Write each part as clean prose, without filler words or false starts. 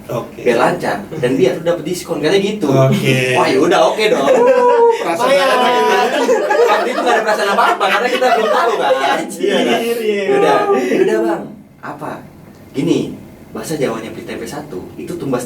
biar lancar dan biar dapat diskon katanya gitu. Wah ya udah oke dong. Perasaan waktu itu nggak ada perasaan apa-apa karena kita belum tahu kan. Udah bang, apa? Gini, bahasa Jawanya Pelita MP1 itu tumbas.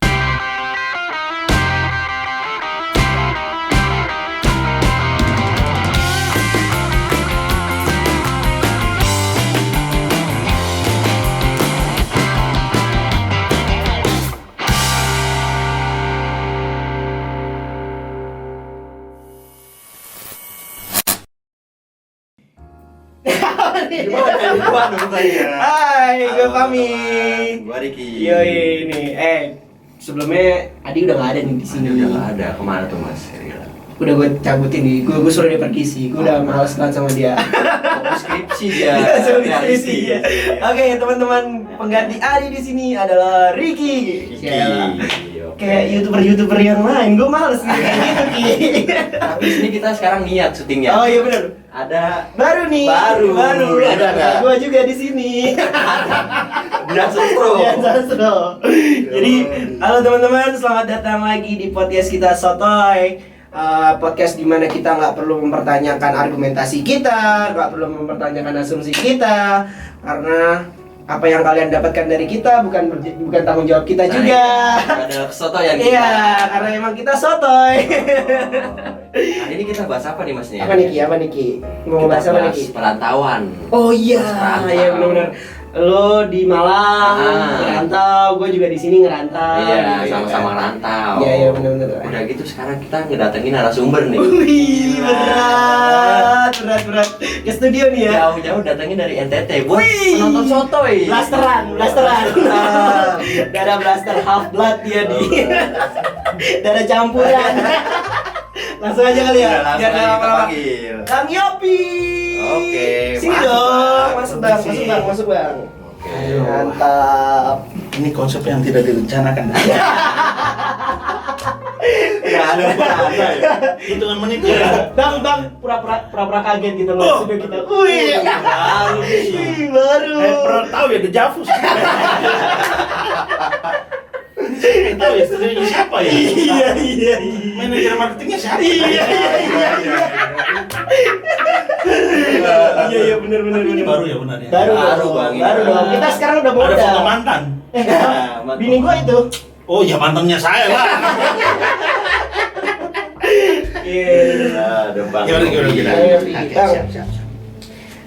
Hai, gue Fami. Gue Riki. Yoi nih, sebelumnya Adi udah gak ada nih di sini. Udah nggak ada, kemana tuh mas? Udah gue cabutin nih, gue suruh dia pergi sih. Gue udah males banget sama dia. Fokus skripsi dia. Skripsi ya. Oke, teman-teman, pengganti Adi di sini adalah Riki. Kayak youtuber yang lain, gue males nih kayak gitu Ki. Tapi sini kita sekarang niat syutingnya. Oh iya benar. Ada Baru nih. Baru. Ada. Gue juga di sini. Biasa Pro. Jadi, halo teman-teman, selamat datang lagi di podcast kita Sotoy. Podcast di mana kita nggak perlu mempertanyakan argumentasi kita, nggak perlu mempertanyakan asumsi kita, karena apa yang kalian dapatkan dari kita bukan tanggung jawab kita juga. Ada kesotoyan kita. Iya, karena emang kita sotoy. Hari ini kita bahas apa nih mas nih? Apa nih Ki? Mau Kita bahas apa nih Ki? perantauan. Oh iya, Perantau. iya benar-benar. Lo di Malang ngerantau, gue juga di sini ngerantau. Iya, sama-sama rantau. Iya benar-benar. Udah gitu sekarang kita ngedatengin narasumber nih. Wih, berat. Ke studio nih ya. Jauh-jauh datangin dari NTT buat penonton sotoy. Blasteran. Darah blaster half blood dia di. Darah campuran. Langsung aja kali ya. Udah, langsung aja kita panggil. Kang Yopi. Oke, Sini masuk, dong. Bang. Masuk bang. Oke. Mantap. Ini konsep yang tidak direncanakan. Nggak ada ya. Hitungan menit ya. Bang, pura-pura kaget gitu loh. Sudah kita. Wih, baru. Pernah tahu ya Dejavus. Tahu ya studionya siapa ya? Iya. Manajer marketingnya siapa? Iya benar. Ini baru ya benar ya. Baru, Bang. Baru dong. Kita sekarang udah Ada foto modal. mantan. Bini gua itu. Oh ya mantannya saya lah. Ada Bang. Gimana? Siap.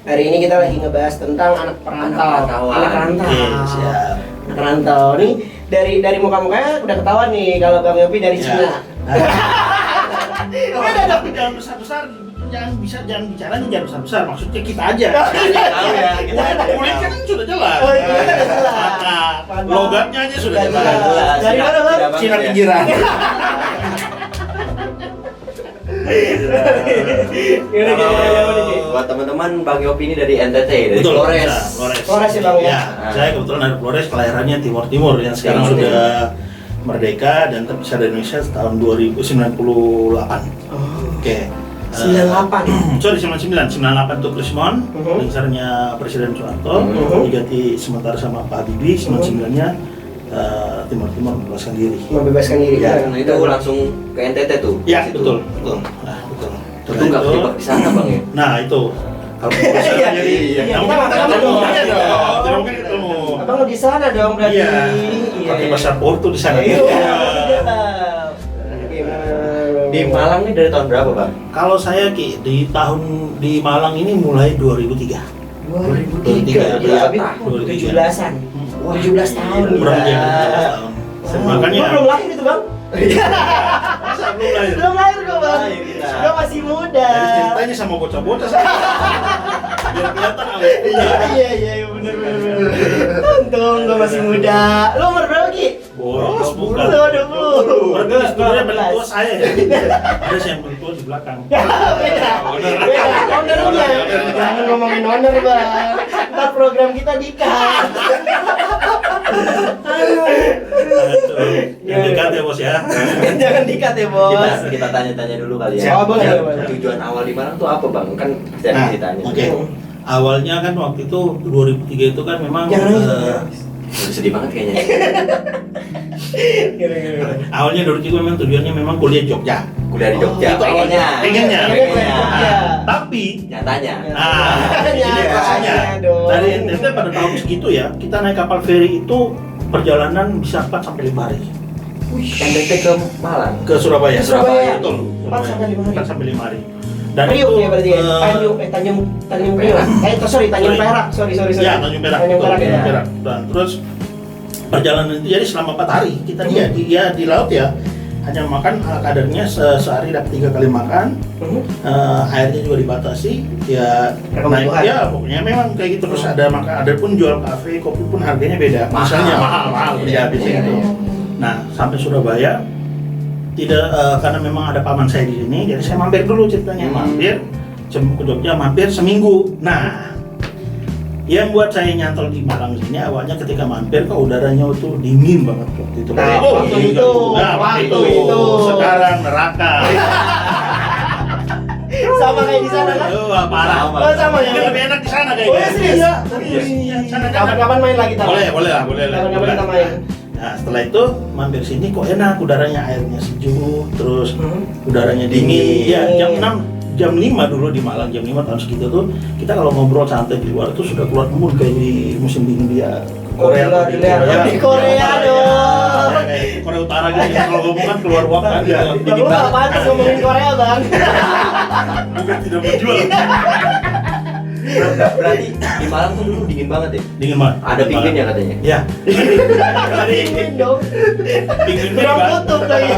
Hari ini kita lagi ngebahas tentang anak perantau. Oke, siap. Anak perantau. Nih dari muka-mukanya udah ketahuan nih kalau Bang Yopi dari Cina. Jangan besar-besar. Jangan bicaranya jangan besar-besar. Maksudnya kita aja. Tahu ya, kita Kulit kan sudah jelas. Oh, iya, udah jelas. Logatnya aja sudah Sudah jelas. jelas. Dari mana, Bang? Tidak, Cina ya. pinggiran. Buat teman-teman Bang Yopi ini dari NTT, dari Betul, Flores. ya, Flores ya, Bang, ya? Saya kebetulan dari Flores, kelahirannya Timur yang sekarang Timur. sudah merdeka dan terpisah dari Indonesia tahun 2098. Oke. 98. Sorry 99 itu Krismon, besarnya Presiden Soeharto, diganti sementara sama Pak Habibie, 99-nya Timur membebaskan diri. Membebaskan diri. Ya, nah itu langsung ke NTT tuh. Ya, Situ. betul. Nah, betul. Itu nggak kejebak di sana Bang ya? Nah, itu. Kalau bisa Iya, jadi iya, yang kita makan dong. Tidak mungkin ketemu. Abang lo di sana dong berarti. Iya. Pakai bahasa Portu di sana. Iya. Di Malang nih dari tahun berapa Bang? Kalau saya Ki di Malang ini mulai 2003. 2003. Berapa tahun? tahun? 17-an. Wah, 17 tahun. Kurang gila. lebih 17 tahun. Makanya Gua belum lahir itu, Bang. masa belum lahir. Belum lahir gua, Bang. Lahir kita. Gua masih muda. Jadi ceritanya sama bocah-bocah saya. Biar kelihatan awet muda. Iya, bener. Untung gua masih muda. Lu umur berapa, Ki? Boros bukan. Lu 20. Berarti sebenarnya paling tua saya ya. Ada sih yang paling tua di belakang. Beda. Ownernya. Jangan ngomongin owner, Bang. Ntar program kita di-cut. Yang dekat ya bos ya. Jangan di-cut ya, Bos. Kita tanya-tanya dulu kali ya. Oh, boleh, Ya, boleh. Tujuan awal di Malang tuh apa Bang? Kan pasti ada Nah, ceritanya. oke. Awalnya kan waktu itu 2003 itu kan memang Jangan nangis. Udah sedih banget kayaknya. Awalnya Doroti itu memang tujuannya memang kuliah Jogja. Kuliah di Jogja, Itu awalnya. Pengennya. Jogja. Tapi Nyatanya. ini prosesnya. Dari NTT pada tahun segitu ya, kita naik kapal feri itu perjalanan bisa 4 sampai 5 hari. NTT ke Malang. Ke Surabaya. Ke Surabaya. Betul. 4 sampai 5 hari. 4 sampai 5 hari. Dan Priuk ya berarti ya? Tanjung Priuk. Tanjung Perak. Sorry. Ya, Tanjung Perak. Tanjung Betul, Perak ya. Tanjung Perak. Dan terus perjalanan itu jadi selama 4 hari kita di laut ya, hanya makan kadarnya sehari dapat 3 kali makan. Airnya juga dibatasi ya, naik ya pokoknya memang kayak gitu. Terus ada pun jual kafe, kopi pun harganya beda. Misalnya mahal ya biasanya itu. Nah, sampai Surabaya tidak karena memang ada paman saya di sini, jadi saya mampir dulu ceritanya, mampir ke Jogja, mampir seminggu. Nah, yang buat saya nyantol di Malang sini awalnya ketika mampir kok udaranya itu dingin banget waktu itu. Waktu itu. Sekarang neraka. Sama kayak di sana kan? Parah. Sama ya. Lebih enak di sana kayaknya. Serius? Kapan-kapan main lagi kita? Boleh lah. Kapan-kapan kita main. Nah, setelah itu mampir sini kok enak, udaranya airnya sejuk, terus udaranya dingin. Ya, jam 5 dulu di Malang, jam 5 tahun segitu tuh kita kalau ngobrol santai di luar tuh sudah keluar mood kayak di musim dingin dia. Korea di Korea dong. Korea Utara gitu, kalau ngomong kan keluar uang kan. Lu nggak pantas ngomongin Korea bang. Bukan tidak menjual. Berarti di Malang tuh dulu dingin banget ya? Dingin banget. Ada pingin ya katanya? Ya. Dingin dong. Pingin Kurang kutub lagi.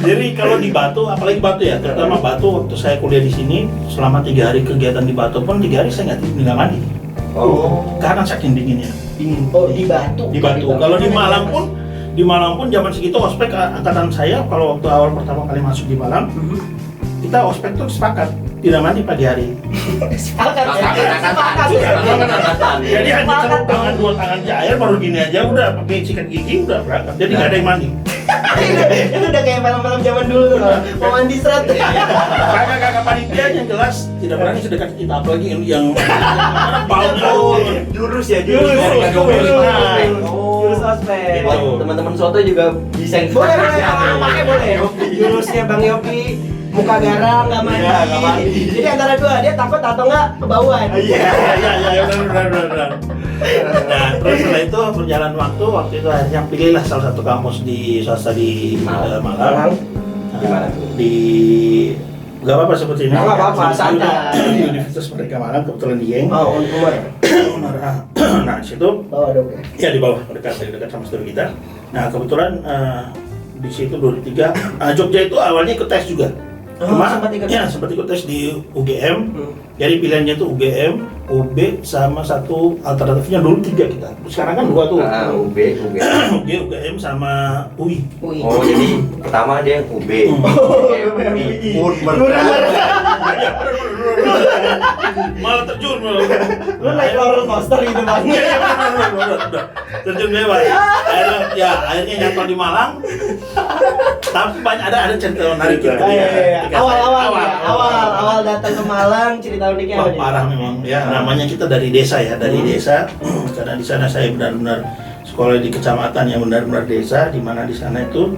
Jadi kalau di Batu, apalagi Batu ya, terutama Batu waktu saya kuliah di sini selama 3 hari kegiatan di Batu pun 3 hari saya nggak mandi. Karena saking dinginnya. Dingin. Oh di Batu. Di Batu. Kalau di Malang pun zaman segitu ospek angkatan saya kalau waktu awal pertama kali masuk di Malang, kita ospek tuh sepakat tidak mandi pagi hari. Sepakat. Jadi hanya celuk tangan 2 tangan di air baru gini aja udah pakai sikat gigi udah berangkat. Jadi nggak ada yang mandi. Itu udah kayak film-film zaman dulu tuh. Mau mandi seret. Kakak panitia yang jelas tidak berani sedekat kita apalagi yang bau. Jurus ya, Jurus Jurus ospek. Buat teman-teman soto juga bisa yang Boleh, pakai boleh. Jurusnya Bang Yopi, muka garang, nggak mandi. Jadi antara dua, dia takut atau nggak kebauan. Iya, benar. Nah, terus setelah itu berjalan waktu itu akhirnya pilihlah salah satu kampus di swasta di Malang. Di nggak apa-apa seperti ini. Nggak apa-apa, santai. Di Universitas Merdeka Malang kebetulan di Yeng. Oh, Umar. Nah, situ. Bawah dong ya. Ya di bawah, dekat sama studi kita. Nah, kebetulan di situ 2003 Jogja itu awalnya ikut tes juga. Cuma sempat ikut tes di UGM. Jadi pilihannya itu UGM, UB sama satu alternatifnya dulu 3 kita. Sekarang kan 2 tuh. UB, UGM sama UI. Oh, jadi pertama dia UB. Malah terjun Lu naik roller coaster gitu bang. Iya, benar. Terjun bebas. Akhirnya nyantol di Malang. Tapi banyak ada cerita menarik gitu. Awal datang ke Malang, cerita uniknya apa nih? Parah memang. Ya, namanya kita dari desa ya, desa. Karena di sana saya benar-benar sekolah di kecamatan yang benar-benar desa, di mana di sana itu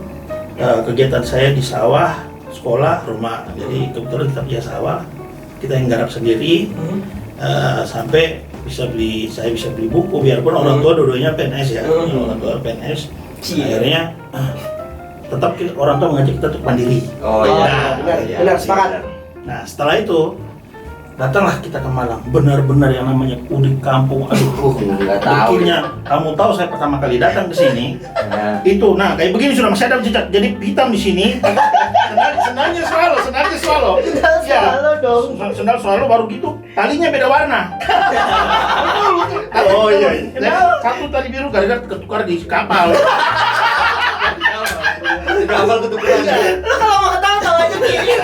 kegiatan saya di sawah, sekolah, rumah. Jadi kebetulan kita punya sawah, kita yang garap sendiri. Sampai saya bisa beli buku biarpun orang tua dua-duanya PNS ya. Orang tua PNS. Akhirnya tetap orang tua mengajak kita untuk mandiri. Oh iya, benar, sepakat. Nah, setelah itu datanglah kita ke Malang. Benar-benar yang namanya udik kampung. Aduh, nggak tahu. Kamu tahu saya pertama kali datang ke sini. Itu, nah kayak begini sudah masih ada jejak. Jadi hitam di sini. Sendalnya swallow. Sendal swallow baru gitu. Talinya beda warna. Oh iya. Satu tali biru gara-gara ketukar di kapal. Kapal ketukeran. Lu kalau mau ketawa aja gini.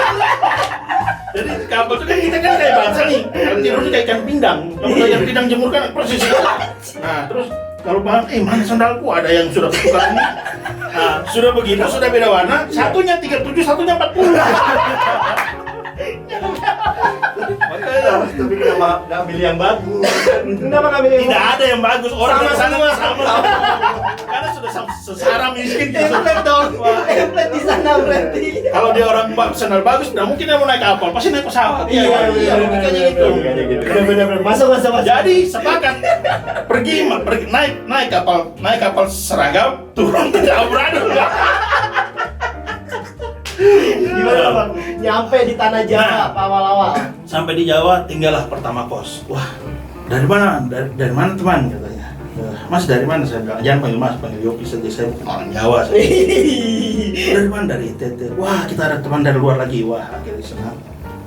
Jadi kapal itu kan kita kan kayak bangsa nih. Tidurnya kayak ikan pindang. Kamu tahu ikan pindang jemur kan persis itu. Nah terus kalau bang, mana sandalku ada yang sudah ketukar ini. Nah sudah begitu, sudah beda warna. Satunya 37, satunya 40. Tapi kenapa nggak pilih yang bagus? Kenapa nggak milih? Tidak ada yang bagus, orang Sama dari sana semua. sama. Karena sudah sesara miskin gitu. Template dong. Template di sana berarti. Kalau dia orang sandal bagus, nggak mungkin dia mau naik kapal, pasti naik pesawat. Iya, logikanya gitu. Bener-bener. Masuk. Jadi sepakat pergi naik kapal seragam, turun ke Amburadul. Gimana bang? Nyampe di tanah Jawa, awal-awal. Sampai di Jawa, tinggallah pertama kos. Wah, dari mana? Dari mana teman katanya. Mas dari mana? Saya bilang, jangan panggil Mas, panggil Yopi saja. Saya bukan orang Jawa. Dari mana? Dari NTT. Wah, kita ada teman dari luar lagi. Wah, akhirnya senang.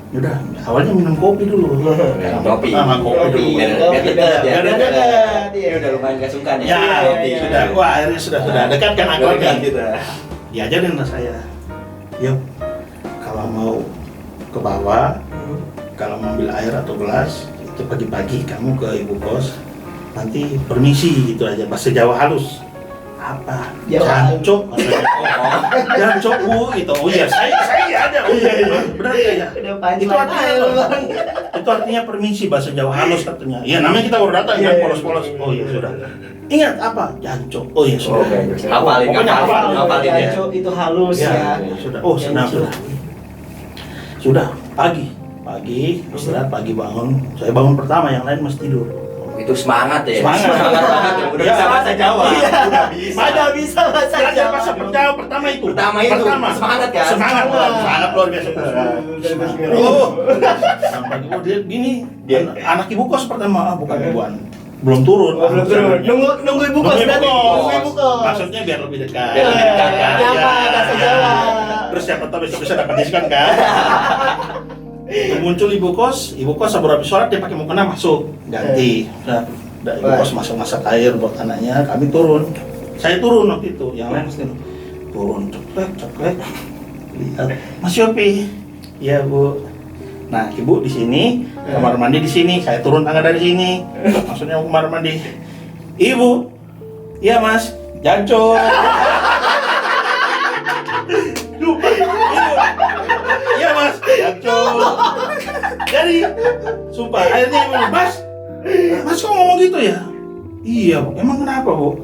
Udah, awalnya minum kopi dulu. Kopi. Sama kopi dulu. Biar dekat ya. Biar dekat. Ini udah lumayan gak suka nih. Ya, sudah. Wah, akhirnya sudah dekat kan akhirnya. Kita. Diajarin lah saya. Yuk, kalau mau ke bawah, kalau mau ambil air atau gelas, itu pagi-pagi kamu ke ibu kos, nanti permisi gitu aja, bahasa Jawa halus. Apa? Jawa Jancok, jancok bu, gitu. Oh iya, saya ada. Oh iya, benar ya. Udah panjang. Itu artinya permisi bahasa Jawa halus katanya. Iya, namanya kita baru datang kan polos-polos. Oh iya sudah. Ingat apa? Jancok. Oh iya sudah. Hafalin, Pokoknya hafalin ya. Itu halus ya. Sudah. Oh sudah. Sudah pagi istirahat pagi bangun. Saya bangun pertama, yang lain masih tidur. Itu semangat ya. Semangat banget. Udah Ya, bisa bahasa Jawa. Udah bisa. Ada bisa bahasa Belajar Jawa. bahasa Jawa pertama itu. Semangat kan? Semangat luar biasa. Oh, dia gini. Anak ibu kos pertama, bukan ibuan. Belum turun. Belum turun. Nunggu ibu kos berarti. Nunggu ibu kos. Maksudnya biar lebih dekat. Biar lebih dekat, kan? Nyapa bahasa Jawa. Terus siapa tahu besok-besok dapat diskon kan? Muncul ibu kos beberapa sholat dia pakai mukena masuk ganti. Udah ibu kos masak air buat anaknya, kami turun. Saya turun waktu itu, yang lain mesti turun ceklek. Lihat, Mas Yopi. Iya bu. Nah ibu di sini, kamar mandi di sini. Saya turun tangga dari sini. Maksudnya kamar mandi. Ibu, iya Mas, jancok. Lupa. Iya Mas, jancok. Jadi, sumpah, akhirnya ibu, Mas kok ngomong gitu ya? Iya bu, emang kenapa bu?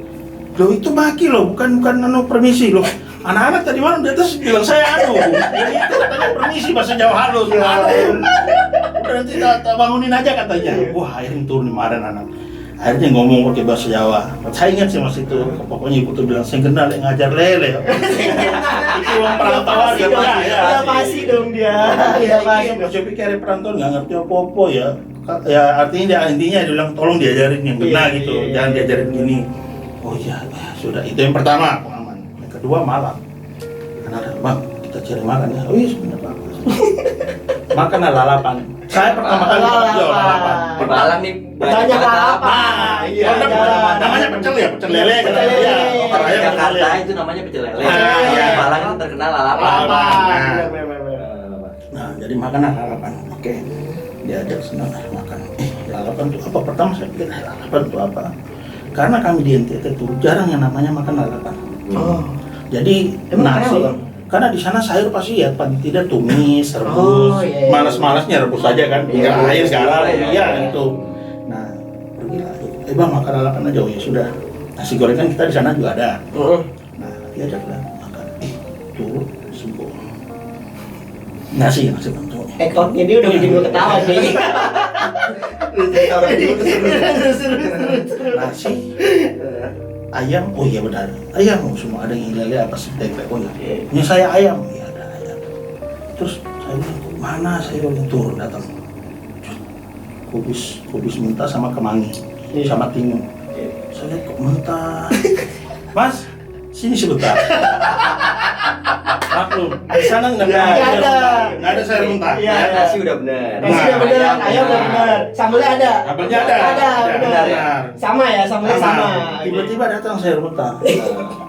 Loh itu maki loh, bukan permisi loh. Anak-anak tadi malam di atas bilang saya ini itu katanya permisi bahasa Jawa halus. Udah nanti tak bangunin aja katanya. Wah akhirnya turun kemarin anak. Akhirnya ngomong pakai bahasa Jawa. Saya ingat sih mas itu, pokoknya ibu tuh bilang saya kenal yang ngajar lele. Itu orang perantauan ya. Udah pasti dong dia. Udah pasti. Mas Yopi kayak perantauan nggak ngerti apa-apa ya. Ya artinya dia bilang tolong diajarin yang benar gitu, jangan diajarin gini. Oh iya, sudah itu yang pertama pengalaman. Yang kedua malam. Karena ada bang, kita cari makan ya. Oh iya sebentar bang. Makan lalapan. Saya pertama kali jual lalapan. Di Malang nih banyak lalapan. Iya. Namanya pecel ya, pecel lele. Pecel lele. Iya, Kalau di pecel Jakarta lele. itu namanya pecel lele. Ah, iya. Di Malang itu terkenal lalapan. Nah, jadi makan lalapan. Oke. Diajak senang makan. Lalapan itu apa? Pertama saya pikir lalapan itu apa? Karena kami di NTT itu jarang yang namanya makan lalapan. Oh. Jadi Emang nasi, kenapa, Bang? karena di sana sayur pasti ya paling tidak tumis, rebus, Oh, iya, iya. malas-malasnya rebus aja kan, tinggal Iya, air garam, iya, ya iya. gitu. Nah, pergilah, bang makan lalapan aja, oh ya sudah. Nasi goreng kan kita di sana juga ada. Nah, diajaklah makan. Tuh sembuh. Nasi bang tuh. Ekotnya dia udah bikin gue ketawa nih. Nasi, ayam, oh iya benar, ayam semua ada yang lele apa sih tempe, oh iya, ini saya ayam, iya ada ayam. Terus saya bilang, mana saya yang turun datang, kubis mentah sama kemangi, sama timun. Saya lihat kok mentah, Mas, sini sebentar. Maklum, di sana nggak ada sayur mentah. Iya. Nasi udah bener. Nasi udah bener, ayam udah bener, sambelnya ada. Sambelnya ada. Benar ya. Sama ya, sambelnya sama. Tiba-tiba datang sayur mentah.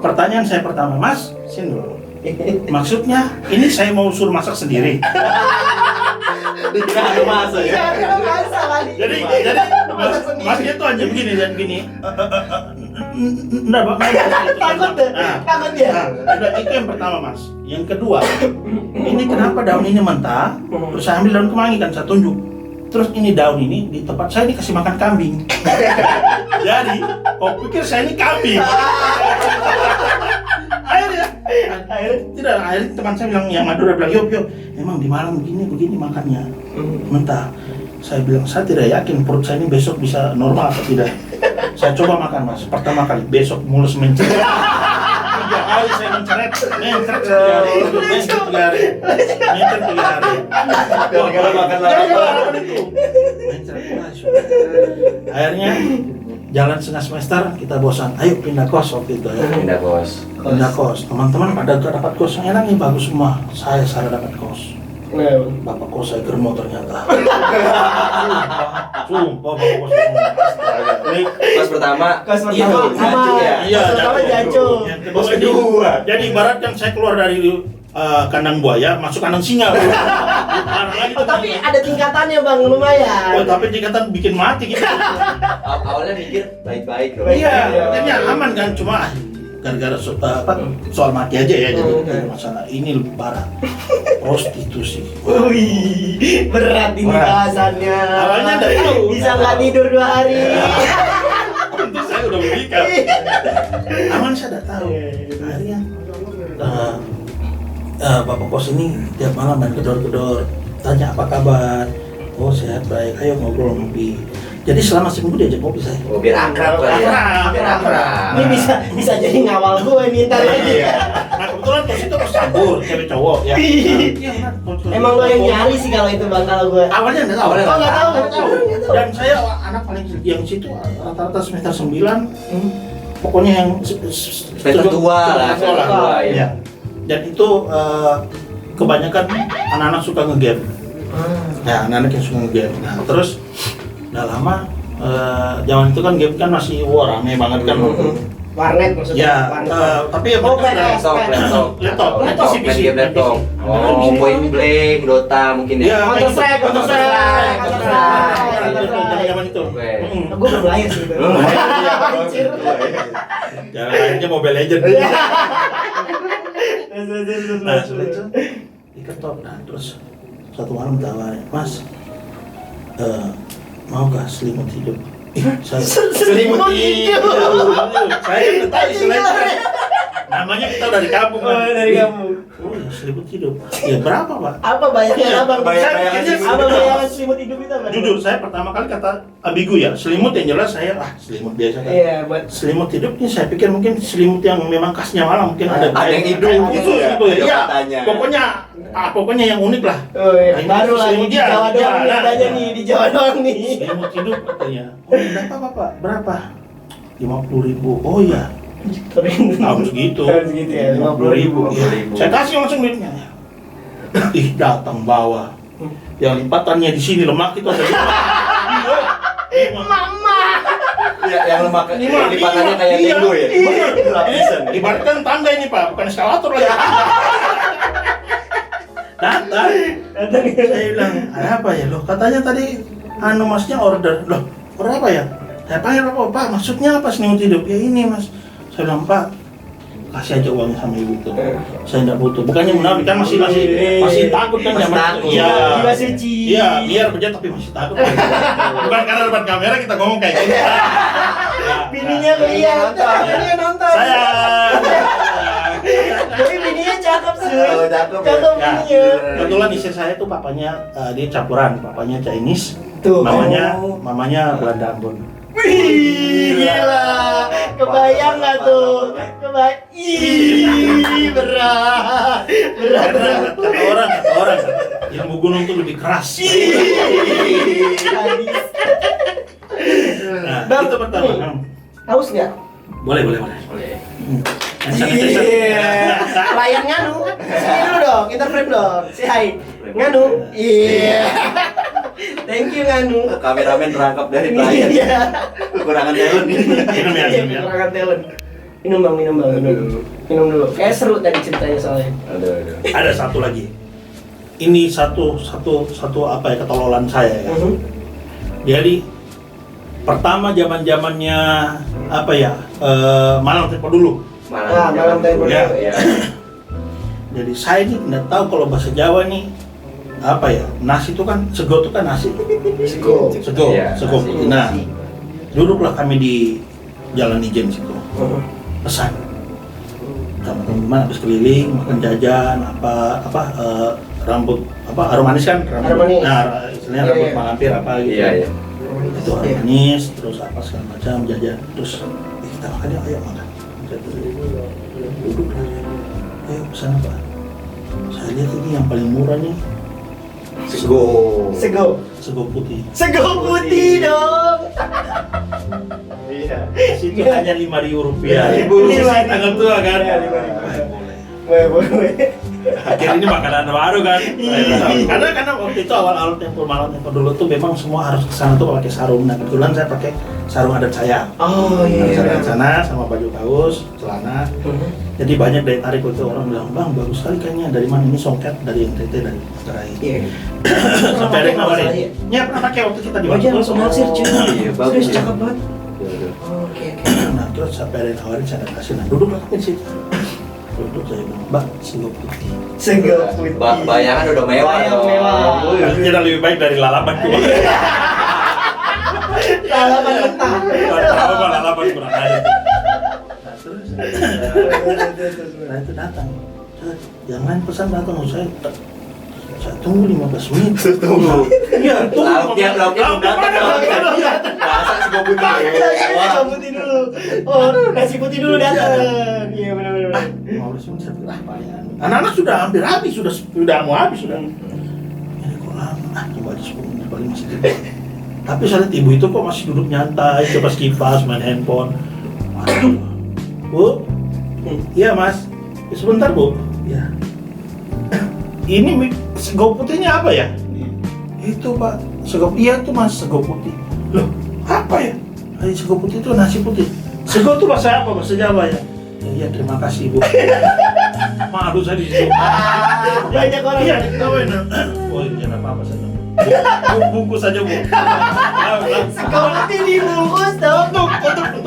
Pertanyaan saya pertama, Mas, sini dulu. Maksudnya, ini saya mau suruh masak sendiri. Dikira ada masa ya. Iya, ada masa kali. Jadi masnya tuh aja begini dan gini. Enggak, Bang. Takut deh, takut dia. Udah itu yang pertama, Mas. Yang kedua, ini kenapa daun ini mentah? Terus saya ambil daun kemangi kan, saya tunjuk. Terus ini daun ini di tempat saya dikasih makan kambing. Jadi, kau pikir saya ini kambing? akhirnya teman saya bilang yang Madura bilang, yuk, emang di malam begini makannya mentah. Saya bilang, saya tidak yakin perut saya ini besok bisa normal atau tidak. Saya coba makan mas, pertama kali, besok mulus mencret. 3 kali saya mencret 3 hari. Gara-gara makan lagi. Akhirnya jalan setengah semester kita bosan, ayo pindah kos waktu itu ya. Pindah kos. Teman-teman pada dapat kos yang enak nih, bagus semua. Saya dapat kos. Bapak kos saya germo ternyata. Sumpah bapak kos germo. Kos pertama. Iya, jacu. Kos kedua. Jadi ibarat yang saya keluar dari kandang buaya masuk kandang singa. Tapi ada tingkatannya bang, lumayan. Oh, tapi tingkatan bikin mati gitu. Awalnya mikir baik-baik loh. Iya, katanya aman kan, cuma gara-gara soal mati aja ya, jadi masalah ini lebih parah. Prostitusi. Wih, berat ini bahasannya. Awalnya dari bisa nggak tidur 2 hari. Itu saya udah menikah. Aman saya udah tahu. Akhirnya bapak kos ini tiap malam main kedor-kedor, tanya apa kabar. Oh sehat baik, ayo ngobrol ngopi. Jadi selama seminggu diajak ngopi saya. Oh biar akrab lah ya. Biar akrab. Ini bisa jadi ngawal gue nih ntar lagi. Nah kebetulan kos itu kos campur, cewek cowok ya. Emang lo yang nyari sih kalau itu bang, kalau gue. Awalnya nggak tahu. Oh nggak tahu. Dan saya anak paling yang situ rata-rata semester 9. Pokoknya yang Semester tua lah. Ya. Dan itu kebanyakan anak-anak suka nge-game. Ya, anak-anak yang suka nge-game. Nah, terus udah lama zaman itu kan game kan masih rame banget kan. Warnet maksudnya. Ya, warnet. tapi ya Laptop. PC. Laptop. Oh, Point Blank, Dota mungkin ya. Counter Strike. Zaman itu. Gue belum lahir sih. Ya, akhirnya Mobile Legends. Nah, sudah itu diketok. Nah, terus satu malam tawarin, Mas, mau gak selimut hidup? Saya Selimut hidup. Saya udah tahu istilahnya. Namanya kita dari kampung. Dari kamu. Oh, ya, selimut hidup. Ya berapa, Pak? Apa bayarnya abang? Bayangan selimut hidup itu apa? Jujur, saya pertama kali kata ambigu ya, selimut yang jelas saya selimut biasa kan. Iya, buat Selimut hidup ini saya pikir mungkin selimut yang memang khasnya malam, mungkin ada yang hidup khusus gitu ya. Iya, katanya. pokoknya yang unik lah. oh, iya. Nah, ini Baru lagi selimut di dia, Jawa doang nih nah, adanya nih, di Jawa doang nih. Selimut hidup katanya. Oh, berapa Pak? Berapa? 50.000. Oh iya. Tahun segitu. Tahun segitu ya, 50.000. Iya. Saya kasih langsung duitnya. Ih, datang bawa. Yang lipatannya di sini lemak itu ada 5. Mama. Ya, yang lemak lipatannya kayak Iya. Lego ya. Lapisan. Ibaratkan tangga ini Pak, bukan eskalator lagi. Datang. Saya bilang, ada apa ya? Loh, katanya tadi masnya order. Loh, order apa ya? Saya panggil Pak, maksudnya apa selimut hidup? Ya ini Mas. Saya bilang, Pak, kasih aja uangnya sama ibu tuh. Saya enggak butuh. Bukannya munafik kan masih takut kan Masih zaman takut. itu. Iya. Jiwa suci. Iya, biar kerja tapi masih takut. Bukan karena depan kamera kita ngomong kayak gitu. Bininya lihat, bininya nonton. Saya. Tapi bininya cakep sih. Oh, cakep ya. Cakep Ya, bininya. kebetulan istri saya tuh papanya dia campuran, papanya Chinese, Tuh. mamanya Belanda Ambon. Wih, gila. Kebayang nggak tuh? Ih, berat. Kata orang, ilmu gunung tuh lebih keras. Nah, Bang, itu pertama. nih. Haus nggak? Boleh. Iya. Layar Nganu. Sini dulu dong, kita frame dong. Say hi. Nganu. Iya. Thank you Nganu. Kameramen terangkap dari layar. Iya. Kekurangan talent nih. Minum ya. Kekurangan talent. Minum bang. Minum dulu. Kayak seru tadi ceritanya soalnya. Aduh. Ada satu lagi. Ini satu apa ya, ketololan saya ya. Jadi pertama zamannya apa ya, Malang Tempo dulu. Malam Tempo Ya. dulu. Ya. Jadi saya ini tidak tahu kalau bahasa Jawa nih apa ya? Nasi itu kan sego itu kan nasi. Sego. Iya, Sego nasi. putih. Nah, duduklah kami di Jalan Ijen situ. Pesan. Sama teman-teman habis keliling makan jajan rambut aroma manis kan Aroma manis. nah istilahnya Iya, rambut iya. malampir apa gitu Iya, iya. itu aroma manis terus apa segala macam jajan terus kita makan yuk ayo makan duduk lah ayo pesan apa saya lihat ini yang paling murah nih sego putih Sego putih dong. Iya. situ hanya Rp5.000 Rp5.000. tanggal tua kan Iya, boleh Boleh. akhirnya ini makanan baru kan karena waktu itu awal tempur dulu tuh memang semua harus kesana tuh pakai sarung. Nah kebetulan saya pakai sarung adat saya Oh iya. sarung adat sana sama baju kaos celana jadi banyak dari tarik waktu itu orang bilang bang bagus sekali kayaknya dari mana ini songket dari NTT dari Serai Iya. sampai ada yang nawarin ya pernah pakai waktu kita di Wajah langsung naksir cuy. Iya, bagus. Serius cakep banget. Betul. Oke. nah terus sampai ada yang nawarin saya kasih nah duduklah kami di situ duduk saya bilang bang sego putih Sego putih. Bayangan udah mewah Bayang dong. mewah. kita lebih baik dari lalapan tuh Lalapan mentah. tahu apa lalapan kurang aja nah terus nah itu datang yang lain pesan datang saya tunggu 15 menit Tunggu. iya Lauknya belum datang dong. Masa sego putih. Sego putih dulu. Oh, nasi putih dulu datang. Iya benar-benar. mau langsung saya bilang apa ya anak-anak sudah hampir habis sudah mau habis sudah ini kok lama coba aja 10 menit paling masih tidur tapi saya lihat ibu itu kok masih duduk nyantai kipas main handphone waduh bu iya mas ya, sebentar bu ya ini sego putihnya apa ya itu pak sego iya tuh mas sego putih loh apa ya sego putih itu nasi putih sego itu bahasa apa bahasa Jawa ya iya terima kasih bu malu saya di situ Banyak orang. iya diketawain oh jangan apa-apa saja bungkus saja bu Sego putih dibungkus dong. untuk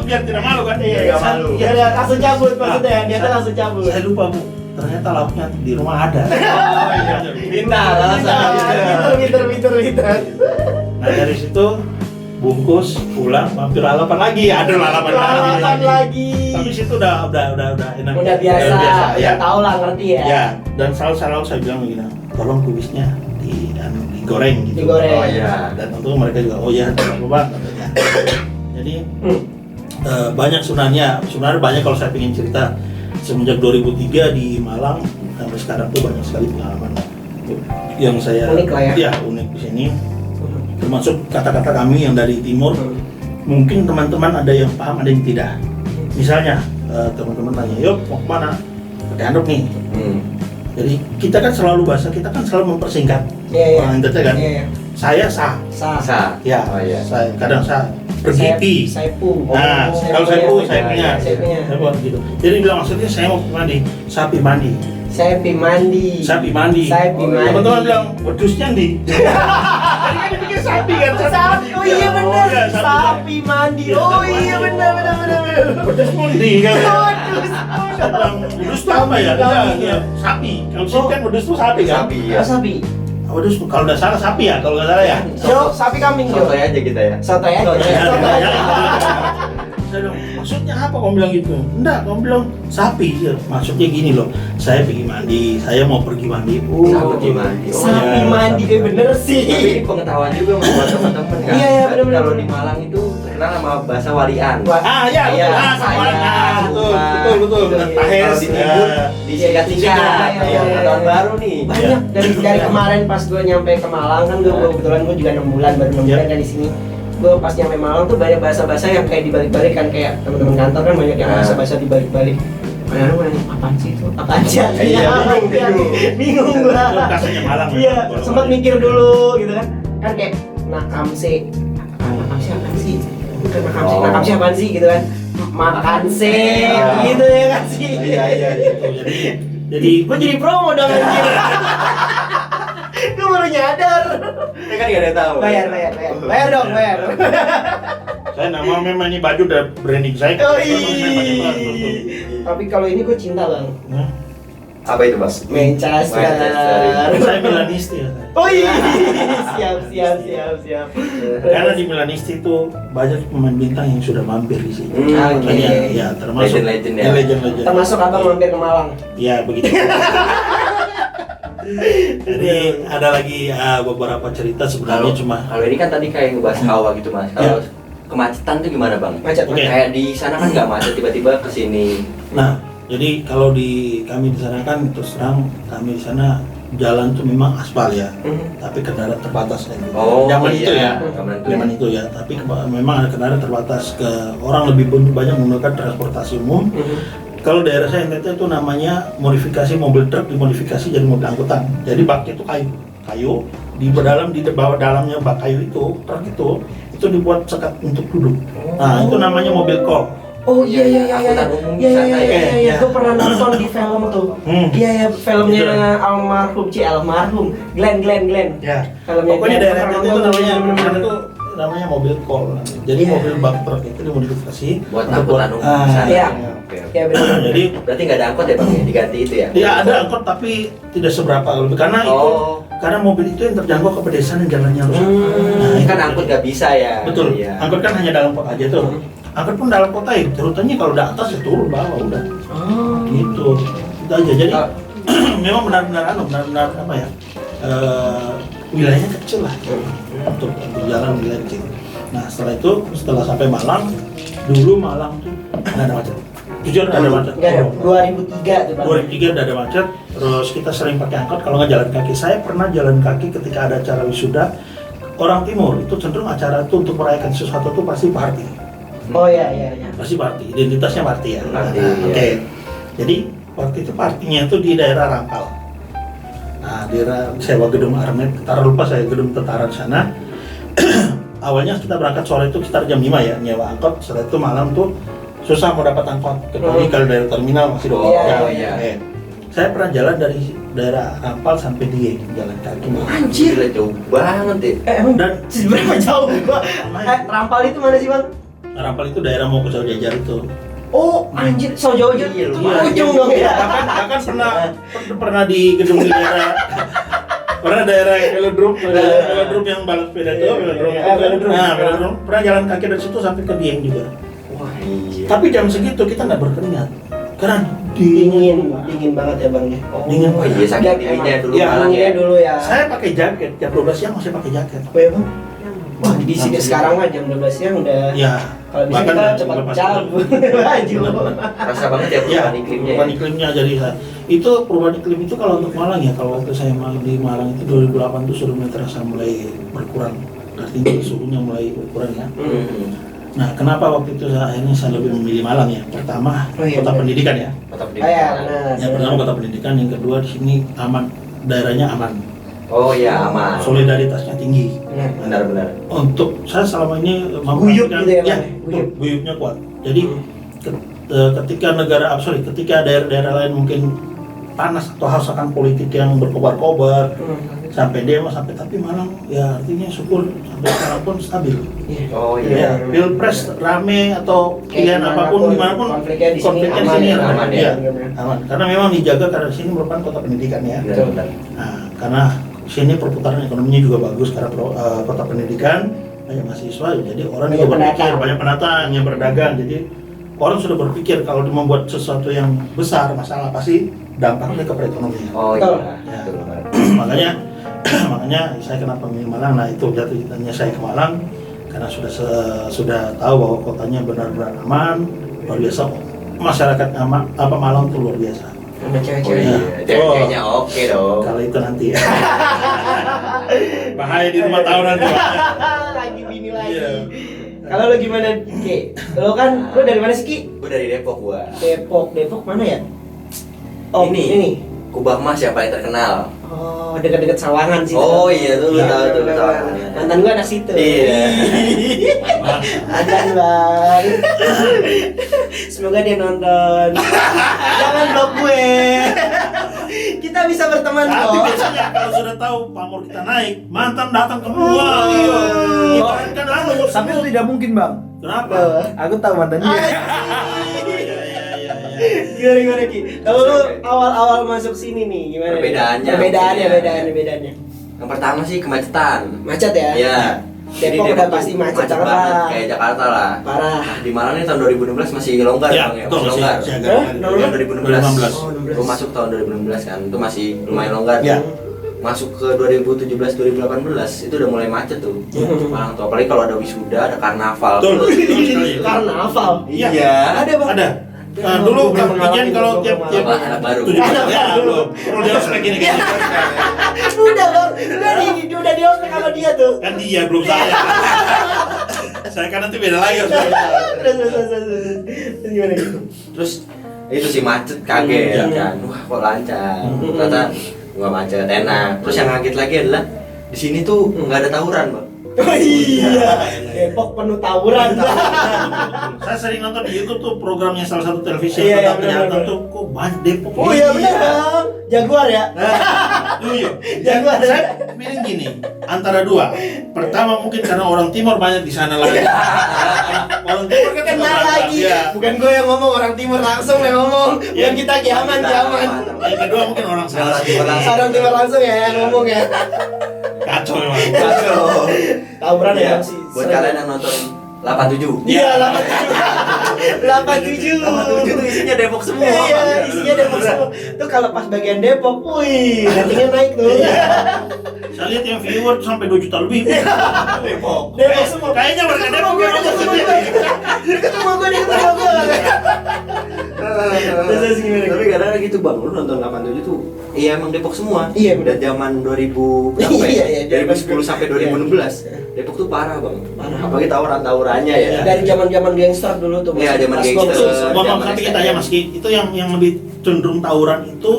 biar tidak malu kan Iya, nggak malu. Ya udah langsung cabut maksudnya. Dia tuh langsung cabut. saya lupa bu ternyata lauknya di rumah ada Pintar alasan. Pinter. nah dari situ bungkus pulang mampir lalapan lagi ada lalapan Lalapan lagi. tapi situ udah enak Udah biasa. ya Ya tahu lah ngerti ya. ya dan selalu saya bilang begini tolong kubisnya digoreng gitu Digoreng. Oh iya. dan tentu mereka juga oh ya tidak apa-apa katanya jadi banyak sebenarnya banyak kalau saya ingin cerita semenjak 2003 di Malang sampai sekarang tuh banyak sekali pengalaman yang saya Unik lah ya. unik di sini termasuk kata-kata kami yang dari timur mungkin teman-teman ada yang paham ada yang tidak misalnya teman-teman tanya yuk mau kemana pakai handuk nih jadi kita kan selalu mempersingkat Iya. orang NTT kan Iya. saya sah Sa. ya Oh iya. saya kadang sah pergi Saipu. nah Oh, kalau saya punya saya Iya, punya iya. Saya punya. saya buat gitu jadi bilang maksudnya saya mau mandi sapi mandi Sapi mandi. sapi mandi Sapi mandi. teman-teman bilang wedusnya di jadi kan dipikir sapi kan Sapi. Oh iya benar. iya, Sapi mandi. Oh iya benar. wedus mandi kan Wedus. saya bilang wedus itu apa ya Kambing, ya sapi kalau sini kan wedus itu sapi kan Sapi Oh ya. sapi. wedus kalau nggak salah sapi ya kalau nggak salah ya Jo, sapi kambing Jo. Sotoy aja kita ya. Sotoy aja. Ya, Sotoy ya, aja. saya bilang, maksudnya apa kamu bilang gitu? Enggak, kamu bilang sapi. Ya, maksudnya gini loh, saya pergi mandi, saya mau pergi mandi. Sapi mandi. Oh, Sapi ya. mandi bener sih. Tapi ini pengetahuan juga mas buat teman-teman kan. Iya, iya, Kan benar-benar. Kalau di Malang itu terkenal sama bahasa walian. Ah ya, Iya, betul. Ah, sama. saya, Ah, betul, rumah. betul. Gitu. Benar, Tahes. Kalau di timur Ya. disingkat-singkat. Iya, iya, iya. Tahun baru nih. Banyak dari kemarin pas gue nyampe ke Malang kan gue kebetulan gue juga 6 bulan baru 6 bulan kan di sini. Gue pas nyampe Malang tuh banyak bahasa-bahasa yang kayak dibalik-balik kan kayak teman-teman kantor kan banyak yang bahasa-bahasa dibalik-balik. Mana lu nanya apaan sih itu? Apaan sih? Iya, Bingung gua. Itu kasarnya Malang. Iya, Bola-bola. sempat mikir dulu gitu kan. Kan kayak nakamse. Nakamse apaan sih? Bukan nakamse apaan sih gitu kan. Makan sih gitu ya kan sih. Iya, gitu. Jadi Gue jadi promo dong anjir. Gue baru nyadar. Ini kan gak ada yang tahu. Bayar dong, bayar. saya nama memang ini baju udah branding saya. Oh Memang saya pakai iya. baju. Tapi kalau ini gue cinta bang. Nah, Apa itu, Bang? Manchester. Saya Milanisti ya. Oh iya, siap. Karena di Milanisti itu banyak pemain bintang yang sudah mampir di sini. Oke. Banyak, ya termasuk Legend-legend ya. legend-legend. Termasuk abang mampir ke Malang. Ya begitu. Jadi ada lagi beberapa cerita sebenarnya cuma Kalau ini kan tadi kayak ngebahas hawa gitu, Mas. Kalau kemacetan tuh gimana, Bang? Macet. Oke. Kayak di sana kan nggak macet, tiba-tiba ke sini. Nah, jadi kalau kami di sana kan terus terang kami di sana jalan tuh memang aspal ya, tapi kendaraan terbatas kan. Zaman itu ya, zaman itu ya. Tapi memang ada kendaraan terbatas ke orang lebih banyak menggunakan transportasi umum. Kalau daerah saya NTT itu namanya modifikasi mobil truk dimodifikasi jadi mobil angkutan. Jadi baknya itu kayu di bawah dalamnya bak kayu itu truk itu dibuat sekat untuk duduk. Nah itu namanya mobil kol. Oh iya. Angkutan umum di sana ya. Iya. Gue pernah nonton di film tuh. Iya, filmnya almarhum Glenn. Ya. Filmnya Pokoknya Glenn, daerah pernah itu nonton. namanya mobil kol. Jadi Iya. mobil bak truk itu dimodifikasi Buat untuk angkutan umum di sana. Iya. Oke. Iya benar. Jadi Berarti nggak ada angkot ya, Bang? Diganti itu ya? ya ada angkot tapi tidak seberapa lebih karena itu karena mobil itu yang terjangkau ke pedesaan yang jalannya rusak. Itu Kan angkot nggak bisa ya? betul. Iya. Angkot kan hanya dalam kota aja tuh. Angkot pun dalam kota ya. Rutenya kalau udah atas ya turun bawah udah. Gitu. Itu aja. Jadi memang benar-benar apa ya? Wilayahnya kecil lah untuk jalan wilayah kecil. Nah setelah sampai Malang, dulu Malang tuh nggak ada macet. Jujur nggak ada macet. Enggak ada. 2003 tuh, Bang. 2003 udah ada macet. Terus kita sering pakai angkot kalau nggak jalan kaki. Saya pernah jalan kaki ketika ada acara wisuda. Orang Timur itu cenderung acara itu untuk merayakan sesuatu tuh pasti party. Oh iya. Pasti party. Identitasnya party ya. Party, Nah, iya. Oke. Jadi waktu itu partinya itu di daerah Rampal. Nah, daerah sewa gedung Armet. Lupa saya gedung tentara di sana. Awalnya kita berangkat sore itu sekitar jam 5 ya, nyewa angkot. Setelah itu malam tuh susah mau dapat angkot. Kecuali kalau dari terminal masih Oh, ya. iya. Saya pernah jalan dari daerah Rampal sampai Dieng, jalan kaki. Anjir. Gila, jauh banget ya. Emang Dan seberapa jauh gua? Rampal itu mana sih, Bang? Rampal itu daerah mau ke Saudi Jajar itu. Oh, anjir, so jauh aja. Iya, Itu lumayan. ujung dong ya. Bahkan pernah di gedung di daerah daerah velodrome yang balap sepeda itu, velodrome. Nah, velodrome. Pernah jalan kaki dari situ sampai ke Dieng juga. Wah, iya. Tapi jam segitu kita nggak berkeringat karena Dingin banget ya, Bang ya. Dingin. Oh iya, saking dinginnya dulu Iya, Malang ya. Dinginnya dulu ya. Saya pakai jaket, jam 12 siang masih pakai jaket. Oh ya, Bang. Wah, di sini sekarang mah jam 12 siang udah. Ya, Kalau di sini bahkan kita jam cepat 12 cabut. Baju. Rasa banget ya Ya, perubahan iklimnya ya. perubahan iklimnya jadi itu perubahan iklim itu kalau untuk Malang ya, kalau waktu saya di Malang itu 2008 itu sudah mulai terasa mulai berkurang, artinya suhunya mulai berkurang ya. Nah, kenapa waktu itu akhirnya saya lebih memilih Malang ya? Pertama, iya, kota benar. pendidikan ya. Kota Oh ya, pendidikan. benar. Yang pertama kota pendidikan, yang kedua di sini aman, daerahnya aman, Oh iya, aman. solidaritasnya tinggi. Benar-benar. Untuk saya selama ini Guyup gitu ya, ya, Bang? betul, guyupnya kuat. Jadi ketika ketika daerah-daerah lain mungkin panas atau hasakan politik yang berkobar-kobar sampai demo tapi Malang ya artinya syukur sampai sekarang pun stabil. Oh Ya, iya. pilpres rame atau pilihan Kayak apapun dimanapun, dimanapun konfliknya di sini aman ya, aman ya, ya. aman. Karena memang dijaga karena sini merupakan kota pendidikan ya. Benar-benar. Nah, karena sini perputaran ekonominya juga bagus karena kota pendidikan, banyak mahasiswa, jadi orang Banyak juga berpikir, pendatang. banyak pendatang yang berdagang, jadi orang sudah berpikir kalau dia membuat sesuatu yang besar masalah pasti dampaknya ke perekonomian. Oh Betul. iya. Ya. Betul banget. makanya saya kenapa memilih Malang. Nah itu jatuh cintanya saya ke Malang karena sudah tahu bahwa kotanya benar-benar aman, luar biasa, masyarakat Malang itu luar biasa. Sama Oh cewek-cewek. iya. Oh. Cewek-ceweknya oke dong. Kalau itu nanti bahaya di rumah tahu nanti. Lagi bini lagi. Iya. Kalau lo gimana, Ki? Lo kan, lo dari mana sih, Ki? Gue dari Depok gua. Depok mana ya? Oh, ini. Kubah Mas yang paling terkenal. Oh, dekat-dekat Sawangan sih. Oh iya tuh, lu tahu tuh Sawangan. Mantan gua anak situ. Iya. Mantan Bang. Semoga dia nonton. Jangan blok gue. Kita bisa berteman Tapi kok. biasanya kalau sudah tahu pamor kita naik, mantan datang ke gua. Oh. Kan lalu. Tapi itu tidak mungkin bang. Kenapa? Aku tahu mantan dia. Iya. Gimana Ki? Kalau lu awal-awal masuk sini nih gimana? Perbedaannya. Yang pertama sih kemacetan. Macet ya? Iya. Depok udah pasti macet banget lah. Kayak Jakarta lah. Parah. Nah, di Malang ini tahun 2016 masih longgar Ya, Bang ya. betul, Masih longgar. masih agak Hah? longgar. Yang 2016. Oh, 16. Gue masuk tahun 2016 kan, itu masih lumayan longgar. Ya. Masuk ke 2017 2018 itu udah mulai macet tuh. Malang tuh apalagi kalau ada wisuda, ada karnaval. Betul, betul sekali. Karnaval. Iya. Ada Bang. Ada. Dulu Belum Pijen kalau mengalami tiap anak baru. 17 ya belum. Perlu dia harus kayak gini. Udah Bang, udah di ospek sama dia tuh. Kan dia belum saya. Saya kan nanti beda lagi. Terus gimana gitu? Terus itu sih macet kaget Iya. kan. Wah, kok lancar. Ternyata nggak macet, enak. Terus yang kaget lagi adalah di sini tuh nggak ada tawuran, Bang. Oh iya, Depok penuh tawuran. Saya sering nonton di YouTube tuh programnya salah satu televisi Iya, yang benar, ternyata benar. tuh kok banyak Depok. Oh iya benar Bang, Jaguar ya. Iya. Jaguar. Saya bilang gini, antara dua. Pertama mungkin karena orang timur banyak di sana lagi. Orang timur kan Kena suka lagi. ya. Bukan gue yang ngomong, orang timur langsung yang ngomong. Yang kita kiaman. Yang kedua mungkin orang sana. Orang timur langsung ya yang ngomong ya. Kacau memang. Kacau. Tawuran Iya, ya sih. buat kalian yang nonton 87. Iya, 87. 87 tuh isinya Depok semua. Iya, isinya Depok semua. Tuh kalau pas bagian Depok, wih, ratingnya naik tuh. Saya lihat yang viewer tuh sampai 2 juta lebih. Depok. Depok semua. Kayaknya warga Depok Gue yang deket nonton sama sendiri. gue. Deket sama gue. Terus gimana? Tapi kadang-kadang gitu Bang, lu nonton 87 tuh iya emang Depok semua. Iya, udah zaman 2000 berapa Iya, ya? iya, 2010 sampai 2016. Depok tuh parah Bang. Parah. Apalagi tawuran-tawurannya ya. Dari zaman-zaman gangster dulu tuh. Iya, zaman Pas gua gangster. masih- Maaf, tapi kita ya Mas Ki, itu yang lebih cenderung tawuran itu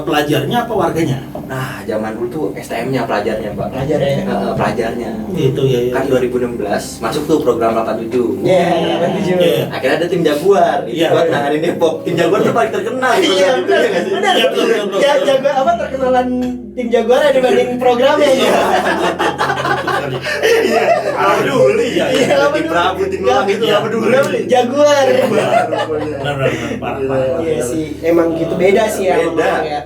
pelajarnya apa warganya? Nah, zaman dulu tuh STM-nya pelajarnya, Pak. Pelajarnya. Pelajarnya. Itu ya. Kan 2016 masuk tuh program 87. Iya, 87. Iya. Akhirnya ada tim Jaguar, itu Iya. buat nanganin Depok. Tim Jaguar tuh paling terkenal di Iya, program itu, benar. ya nggak sih? Benar. Iya, betul, betul, betul. Ya, Jaguar apa terkenalan tim Jaguar dibanding programnya ya. Iya, nggak peduli. Iya, Iya, Tim nggak peduli. Prabu, tim Nggak Elang itu nggak peduli. Nggak peduli. Jaguar. Benar, parah. Iya sih, emang gitu beda sih ya. Beda. memang ya.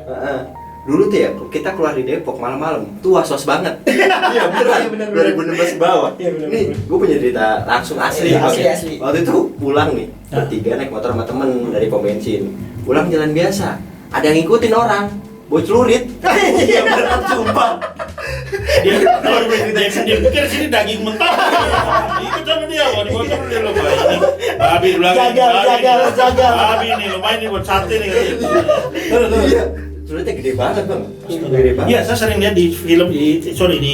Dulu tuh ya, kita keluar di Depok malam-malam, tuh was-was banget. Iya Iya, beneran, bener, 2016 ke bawah. Iya, bener, Nih, bener. gue punya cerita langsung asli. Iya, Bang, asli, ya. asli. Waktu itu pulang nih, bertiga naik motor sama temen dari pom bensin. Pulang jalan biasa, ada yang ngikutin orang, boy celurit. Iya beneran, sumpah. Dia pikir sini daging mentah. Ikut sama dia, mau dibocor dia lo ini. Babi bilang. Jagal. Babi nih, lumayan nih buat sate nih. Iya, celuritnya gede banget bang. Gede banget. Iya, saya sering lihat di film di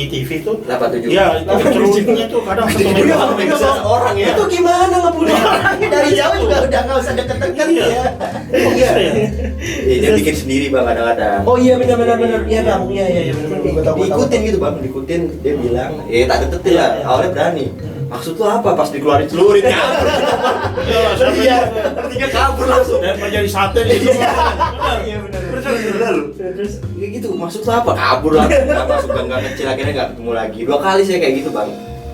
TV tuh. 87. Iya, itu celurutnya tuh kadang satu Itu meter. sampai besar orang ya. Itu gimana ngebunuh orang? Dari jauh juga udah nggak usah deket-deket Iya. ya. Iya. Iya, dia bikin sendiri bang kadang-kadang. Oh iya benar. Iya bang, iya benar. Diikutin gitu bang, diikutin dia bilang, tak deketin lah, awalnya berani. Maksud lu apa pas dikeluarin celurit kabur? Iya. Bertiga kabur langsung. Dan menjadi sate itu. Iya benar. Bener lu. Terus kayak gitu, maksud lu apa? Kabur lah. Nggak masuk gang kecil akhirnya nggak ketemu lagi. 2 kali saya kayak gitu bang.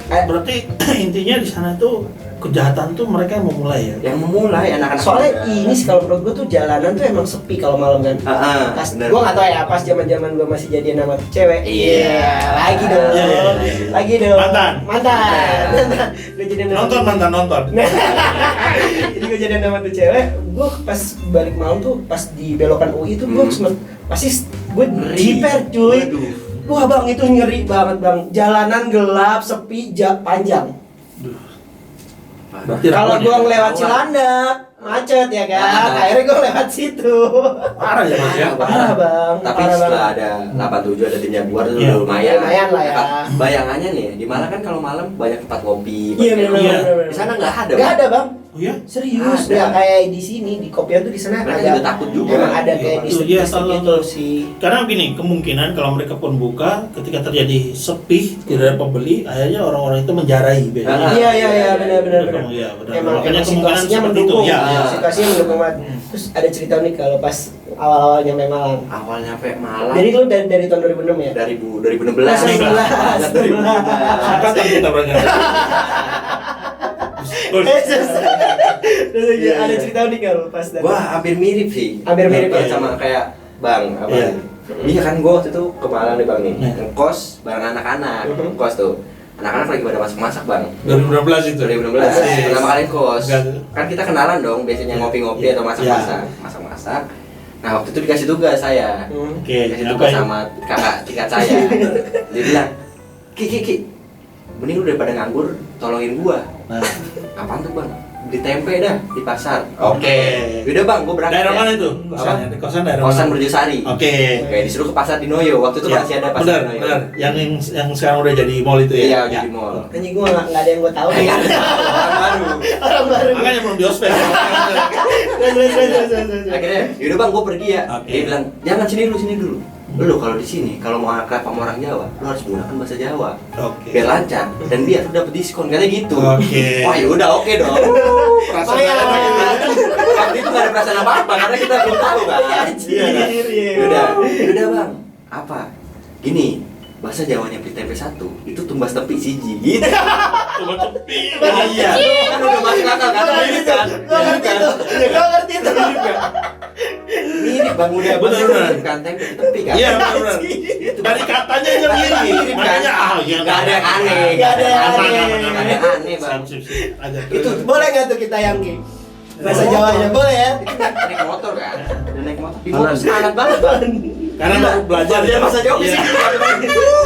Berarti intinya di sana tuh kejahatan tuh mereka yang memulai ya. Yang memulai anak-anak. Soalnya ini sih kalau menurut gue tuh jalanan tuh emang sepi kalau malam kan. Pas bener. gue nggak tahu ya pas zaman gue masih jadian sama cewek. Iya. Lagi dong. Iya. Lagi dong. Mantan. Gue jadian sama Nonton. Jadi gue jadian sama tuh cewek. Gue pas balik malam tuh pas di belokan UI tuh gue sempet pasti gue jiper cuy. Waduh. Wah bang itu ngeri banget bang. Jalanan gelap, sepi, panjang. Berarti Kalau rawan gua ya? ngelewat Rawan. Cilandak, macet ya kan. Akhirnya gua lewat situ. Parah ya Mas ya. Parah, Bang. Tapi Parah setelah banget. ada 87 ada tim Jaguar itu Iya. lumayan. Lumayan lah ya. Bayangannya nih, di Malang kan kalau malam banyak tempat ngopi. Iya banyak- benar. Di sana nggak ada. Nggak Bang. ada bang. Oh ya? Serius. Ada. Ya kayak di sini di Kopian tuh di sana Mereka ada. juga takut juga. Emang ada Iya, kayak betul. di Iya, gitu tahu. sih. Karena begini, kemungkinan kalau mereka pun buka, ketika terjadi sepi, tidak ada pembeli, akhirnya orang-orang itu menjarai biasanya. Iya benar. Iya, benar. Emang Makanya kemungkinan situasinya seperti itu. mendukung. Ya. Situasinya mendukung banget. Terus ada cerita unik kalau pas awal-awal nyampe Malang. Awal nyampe Malang. Jadi lu dari tahun 2006 ya? dari 2016. 2016. Banget 2016. Angkatan kita berarti. Terus ada cerita unik nggak lo pas dari? Wah, hampir mirip sih. Hampir mirip ya ya? sama kayak Bang, apa? Iya. Iya kan gue waktu itu ke Malang nih Bang nih, Iya. ngekos bareng anak-anak, ngekos tuh. Anak-anak lagi pada masak-masak Bang. 2016 itu. 2016, pertama kali kos. Enggak. Kan kita kenalan dong, biasanya ngopi-ngopi atau masak-masak. Masak-masak. Nah waktu itu dikasih tugas saya. Oke, Dikasih apa tugas ya? sama kakak tingkat saya. Dia bilang, Ki, mending lu daripada nganggur, tolongin gua. Nah, Apaan tuh Bang? Beli tempe dah di pasar. Oke. Yaudah Bang, gua berangkat. daerah ya. mana itu? Apa? Kosannya? Kosan daerah Kosan mana? Merjosari. Oke. Oke, disuruh ke pasar di Noyo. Waktu itu Ya, masih ada pasar benar, di Noyo. benar. Yang sekarang udah jadi mall itu ya? Iya, Ya. jadi mall. Anjing gua nggak ada yang gua tahu. Orang baru. Orang baru. Makanya belum di ospek. Akhirnya, yaudah Bang, gua pergi ya. Oke. Dia bilang, jangan sini dulu. Lu kalau di sini kalau mau akrab sama orang Jawa, lu harus menggunakan bahasa Jawa. Oke. Biar lancar dan biar lu dapet diskon katanya gitu. Oke. Wah, yaudah oke dong. Perasaan Lumayan. enak gitu. Waktu itu gak ada perasaan apa-apa karena kita belum tahu kan. Iya, iya. Yaudah Bang. Apa? Gini, bahasa Jawanya beli tempe satu itu tumbas tepi siji gitu. Coba tepi. Iya, kan udah masuk akal kan? Mirip kan? Gua ngerti itu. Gua ngerti itu. Mirip Bang, udah Bener, bener. kan tempe di tepi kan? Iya, benar. Dari katanya aja mirip. Makanya iya. Gak ada yang aneh. Nggak ada yang Aman, aneh. aman, aman. Gak ada yang aneh Bang. Sip, sip. Agak Itu Boleh nggak tuh kita yang bahasa Jawanya? Boleh ya? naik motor kan? Udah naik motor. Di motor sangat banget Bang. karena baru belajar Dia bahasa Jawa Iya. sih.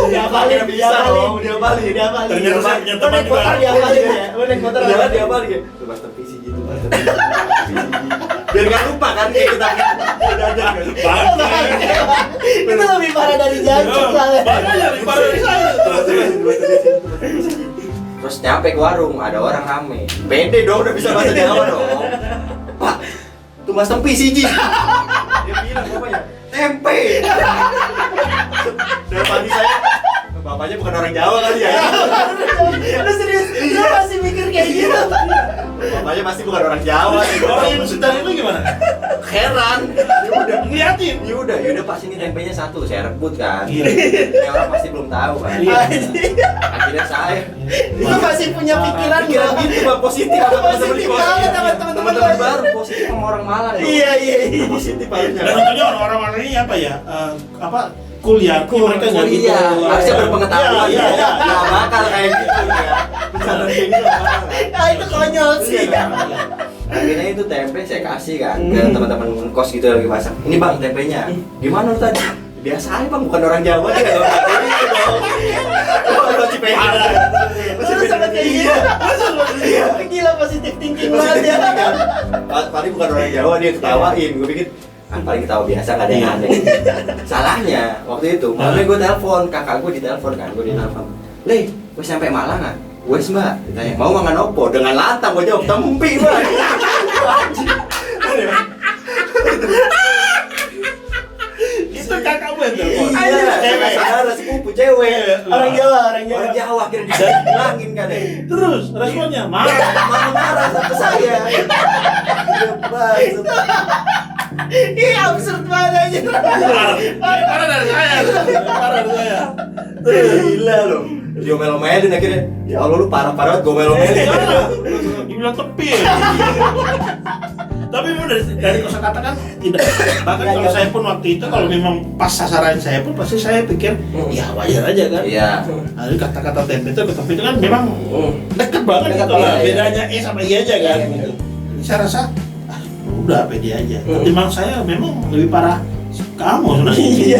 Dia balik, Bisa dong, dia balik. Ternyata saya punya Lu naik teman motor juga. dia balik ya? Lu naik motor Jalan dia dia balik ya. Tumbas tepi siji, tumbas tepi siji. Biar gak lupa kan kayak kita belajar kan. Itu lebih parah dari jancuk lah. Banyak yang lebih parah dari saya. Terus nyampe ke warung, ada orang rame. Pede dong, udah bisa bahasa Jawa dong. Pak, tumbas tempe siji. Dia bilang bapaknya, tempe. Dan pagi saya, bapaknya bukan orang Jawa kali ya. Lu serius? Lu masih mikir kayak gitu? Bapaknya pasti bukan orang Jawa. Orang yang sedang itu gimana? Heran. Ya udah, Ngeliatin. ya udah pas ini tempenya satu, saya rebut kan. Iya. Ya orang pasti belum tahu kan. Iya. Akhirnya saya Lu masih punya pikiran pikiran nggak? gitu Bang, positif sama Positif banget sama teman-teman teman-teman baru, positif sama orang Malang loh. Iya. Positif harusnya. Dan tentunya orang-orang ini apa ya? Kuliah. Mereka nggak gitu. Iya, harusnya berpengetahuan. Iya, iya. Nggak bakal kayak gitu ya. Bercanda kayak gitu nggak bakal. Ah itu konyol sih. Iya. Akhirnya itu tempe saya kasih kan ke teman-teman kos gitu lagi masak. Ini Bang tempenya. Gimana lu tadi? Biasa aja Bang, bukan orang Jawa dia kalau kayak gitu dong. Kalau Cipeha. Lu sampai kayak gitu. Gila positif thinking banget ya. Paling bukan orang Jawa dia ketawain. Gue pikir paling ketawa biasa gak ada yang aneh. Salahnya waktu itu, malamnya gue telepon, kakak gue ditelepon kan, gue ditelepon. Le, gue sampai Malang kan? Wes Mbak, ditanya mau makan opo? Dengan lantang gue jawab tempe Mbak. Itu kakakmu yang telepon. Iya, Cewek. saudara sepupu cewek. Orang Jawa. Orang Jawa akhirnya bisa bilangin kan ya. Terus responnya marah. Marah sama saya. Ih absurd banget aja. Parah dari saya. Parah dari saya. Gila loh. Diomel-omelin akhirnya. Ya Allah lu parah-parah banget gomel-omelin. Dibilang tepi. Tapi memang dari kosakata kan tidak. Bahkan kalau saya pun waktu itu kalau memang pas sasaran saya pun pasti saya pikir ya wajar aja kan. Iya. Nah, kata-kata tempe itu kan memang dekat banget Dekat, gitu lah. iya, iya. Bedanya sama I aja kan. Iya, Gitu. Jadi saya rasa udah pede aja. Ketimbang saya memang lebih parah kamu sebenarnya. Iya,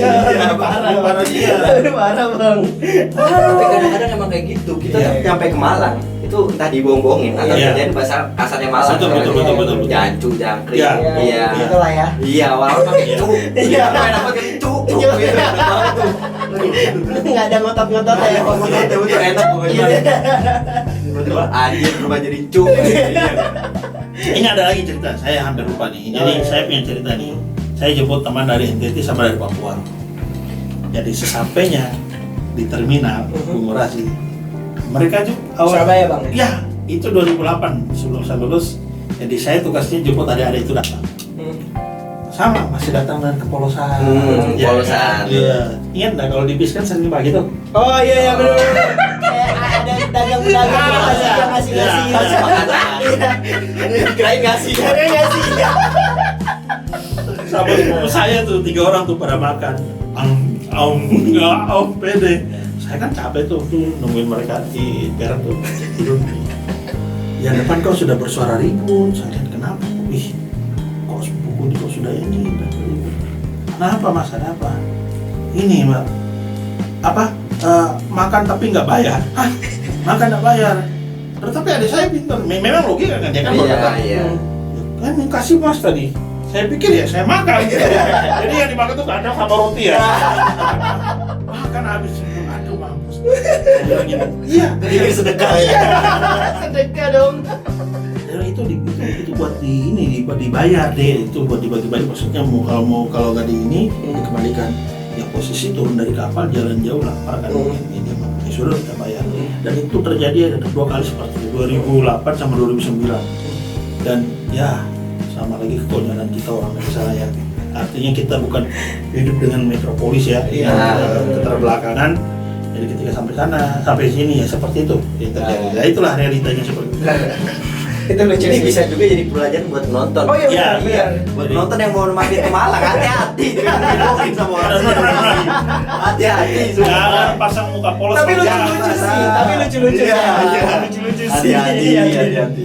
parah dia. Parah Bang. Tapi kadang-kadang emang kayak gitu. Kita Iya. nyampe ke Malang itu entah dibohong-bohongin atau Iya. terjadi bahasa kasarnya Malang. Betul. Jancu, jangkrik. Iya. Iya. Itulah ya. Iya, awal-awal pakai Iya. cuk. Iya. Main apa kan cuk. Iya. Gitu. Nggak ada ngotot-ngotot ya. Ngomongnya itu enak pokoknya. Tiba-tiba anjir berubah jadi cuk. Ini ada lagi cerita, saya hampir lupa nih. Jadi saya punya cerita nih. Saya jemput teman dari NTT sama dari Papua. Jadi sesampainya di terminal Bung Rasi, mereka juga Surabaya Bang. Ya, itu 2008 sebelum saya lulus. Jadi saya tugasnya jemput adik-adik itu datang. Sama, masih datang dengan kepolosan. Polosan. Iya. Ingat nggak kalau di bis kan sering pagi tuh? Oh iya benar. Kayak ada pedagang yang ngasih. Harus makan. Kirain ngasih. Sama sepupu saya tuh 3 orang tuh pada makan. Pede. Saya kan capek tuh nungguin mereka di perak tuh tidur. Yang depan kau sudah bersuara ribut. Saya lihat kenapa? Wih, kok sepupu ini kok sudah ini ribut. Kenapa mas? Ada apa? Ini mbak. Apa? Makan tapi nggak bayar. Hah? Makan nggak bayar. Tetapi adik saya pintar. Memang logika kan dia kan berkata. Iya. Kan kasih mas tadi. Saya pikir ya saya makan. Jadi yang dimakan tuh kandang sama roti ya. Makan habis. Aduh mampus. Saya bilang gini, iya. Pikir sedekah ya. Sedekah dong. Itu buat buat dibayar deh. Itu buat dibagi-bagi. Maksudnya kalau nggak di ini dikembalikan. Ya posisi turun dari kapal jalan jauh lah kan ini ya sudah kita bayar. Dan itu terjadi ada 2 kali seperti itu 2008 sama 2009. Dan ya sama lagi kekonyolan kita orang desa ya. Artinya kita bukan hidup dengan metropolis ya, keterbelakangan. Jadi ketika sampai sini ya seperti itu yang terjadi. Nah, itulah realitanya seperti itu. Itu lucu Ini sih. bisa juga jadi pelajaran buat nonton. Oh iya, Iya, benar. Buat nonton yang mau mampir ke Malang, hati-hati. Dibohongin sama orang sini. Hati-hati. Jangan pasang muka polos. Tapi kalau jangan. lucu-lucu sih. Tapi lucu-lucu Iya, sih. iya. Lucu-lucu sih. Hati-hati. Hati-hati.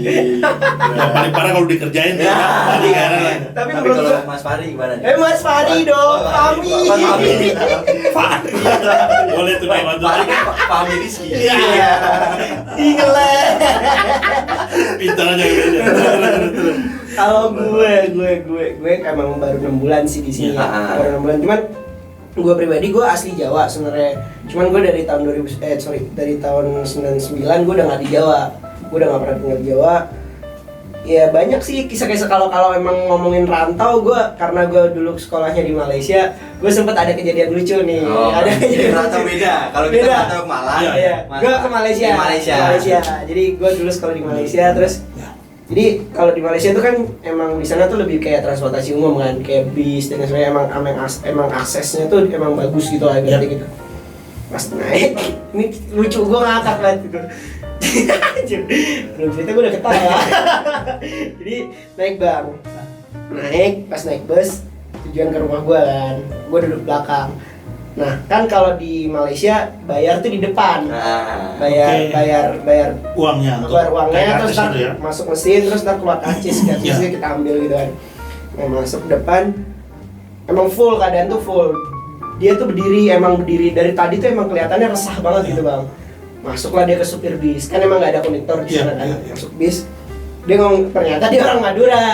Yang paling parah kalau dikerjain tuh. Ya. Tadi kan. Tapi Tapi menurut kalau gua- Mas Fahri gimana? Mas Fahri dong, Fahmi. Fahri. Boleh tuh nama tuh. Fahri kan Fahmi Rizky. Iya. Gila. Pintar aja gitu. Kalau gue emang baru 6 bulan sih di sini. Ya. Baru 6 bulan. Cuman gue pribadi gue asli Jawa sebenarnya. Cuman gue dari tahun dari tahun 99 gue udah nggak di Jawa. Gue udah nggak pernah tinggal di Jawa. Ya banyak sih kisah-kisah kalau emang ngomongin rantau gue karena gue dulu sekolahnya di Malaysia, gue sempet ada kejadian lucu nih. Ada kejadian rantau lucu. beda. Kalau kita Beda. rantau ke Malang, Iya, Mas- gue ke Malaysia. Di Malaysia. Jadi gue dulu sekolah di Malaysia, terus jadi kalau di Malaysia itu kan emang di sana tuh lebih kayak transportasi umum kan, kayak bis dan sebagainya. Emang aksesnya tuh emang bagus gitu lah gitu. Pas naik, ini lucu gue ngakak banget gitu. Anjir, belum cerita gue udah ketawa. Jadi pas naik bus tujuan ke rumah gue kan, gue duduk belakang. Nah kan kalau di Malaysia bayar tuh di depan, Oke. bayar Uangnya. keluar uangnya terus karcis ntar itu ya. masuk mesin terus ntar keluar karcisnya kita ambil gitu kan. Nah masuk depan emang full, keadaan tuh full. Dia tuh berdiri dari tadi tuh emang kelihatannya resah banget gitu bang. Masuklah dia ke supir bis, kan emang nggak ada konduktor di sana kan. Masuk bis, dia ngomong, ternyata dia orang Madura.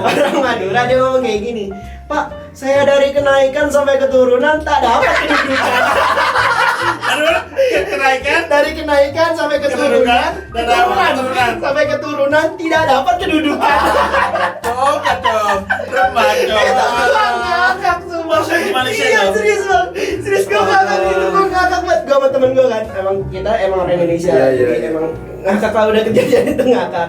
Orang Madura, dia ngomong kayak gini, Pak, saya dari kenaikan sampai keturunan tak dapat kedudukan. Kenaikan. Dari kenaikan sampai keturunan, sampai keturunan tidak dapat kedudukan. Kacau. Remaja. Ngakak semua. Masa di Malaysia Iya dong? serius bang, serius gue ngakak gitu, gue ngakak banget. Gue sama temen gue kan, kita emang orang Indonesia, Iya, jadi iya. emang ngakak kalau udah kejadian itu ngakak.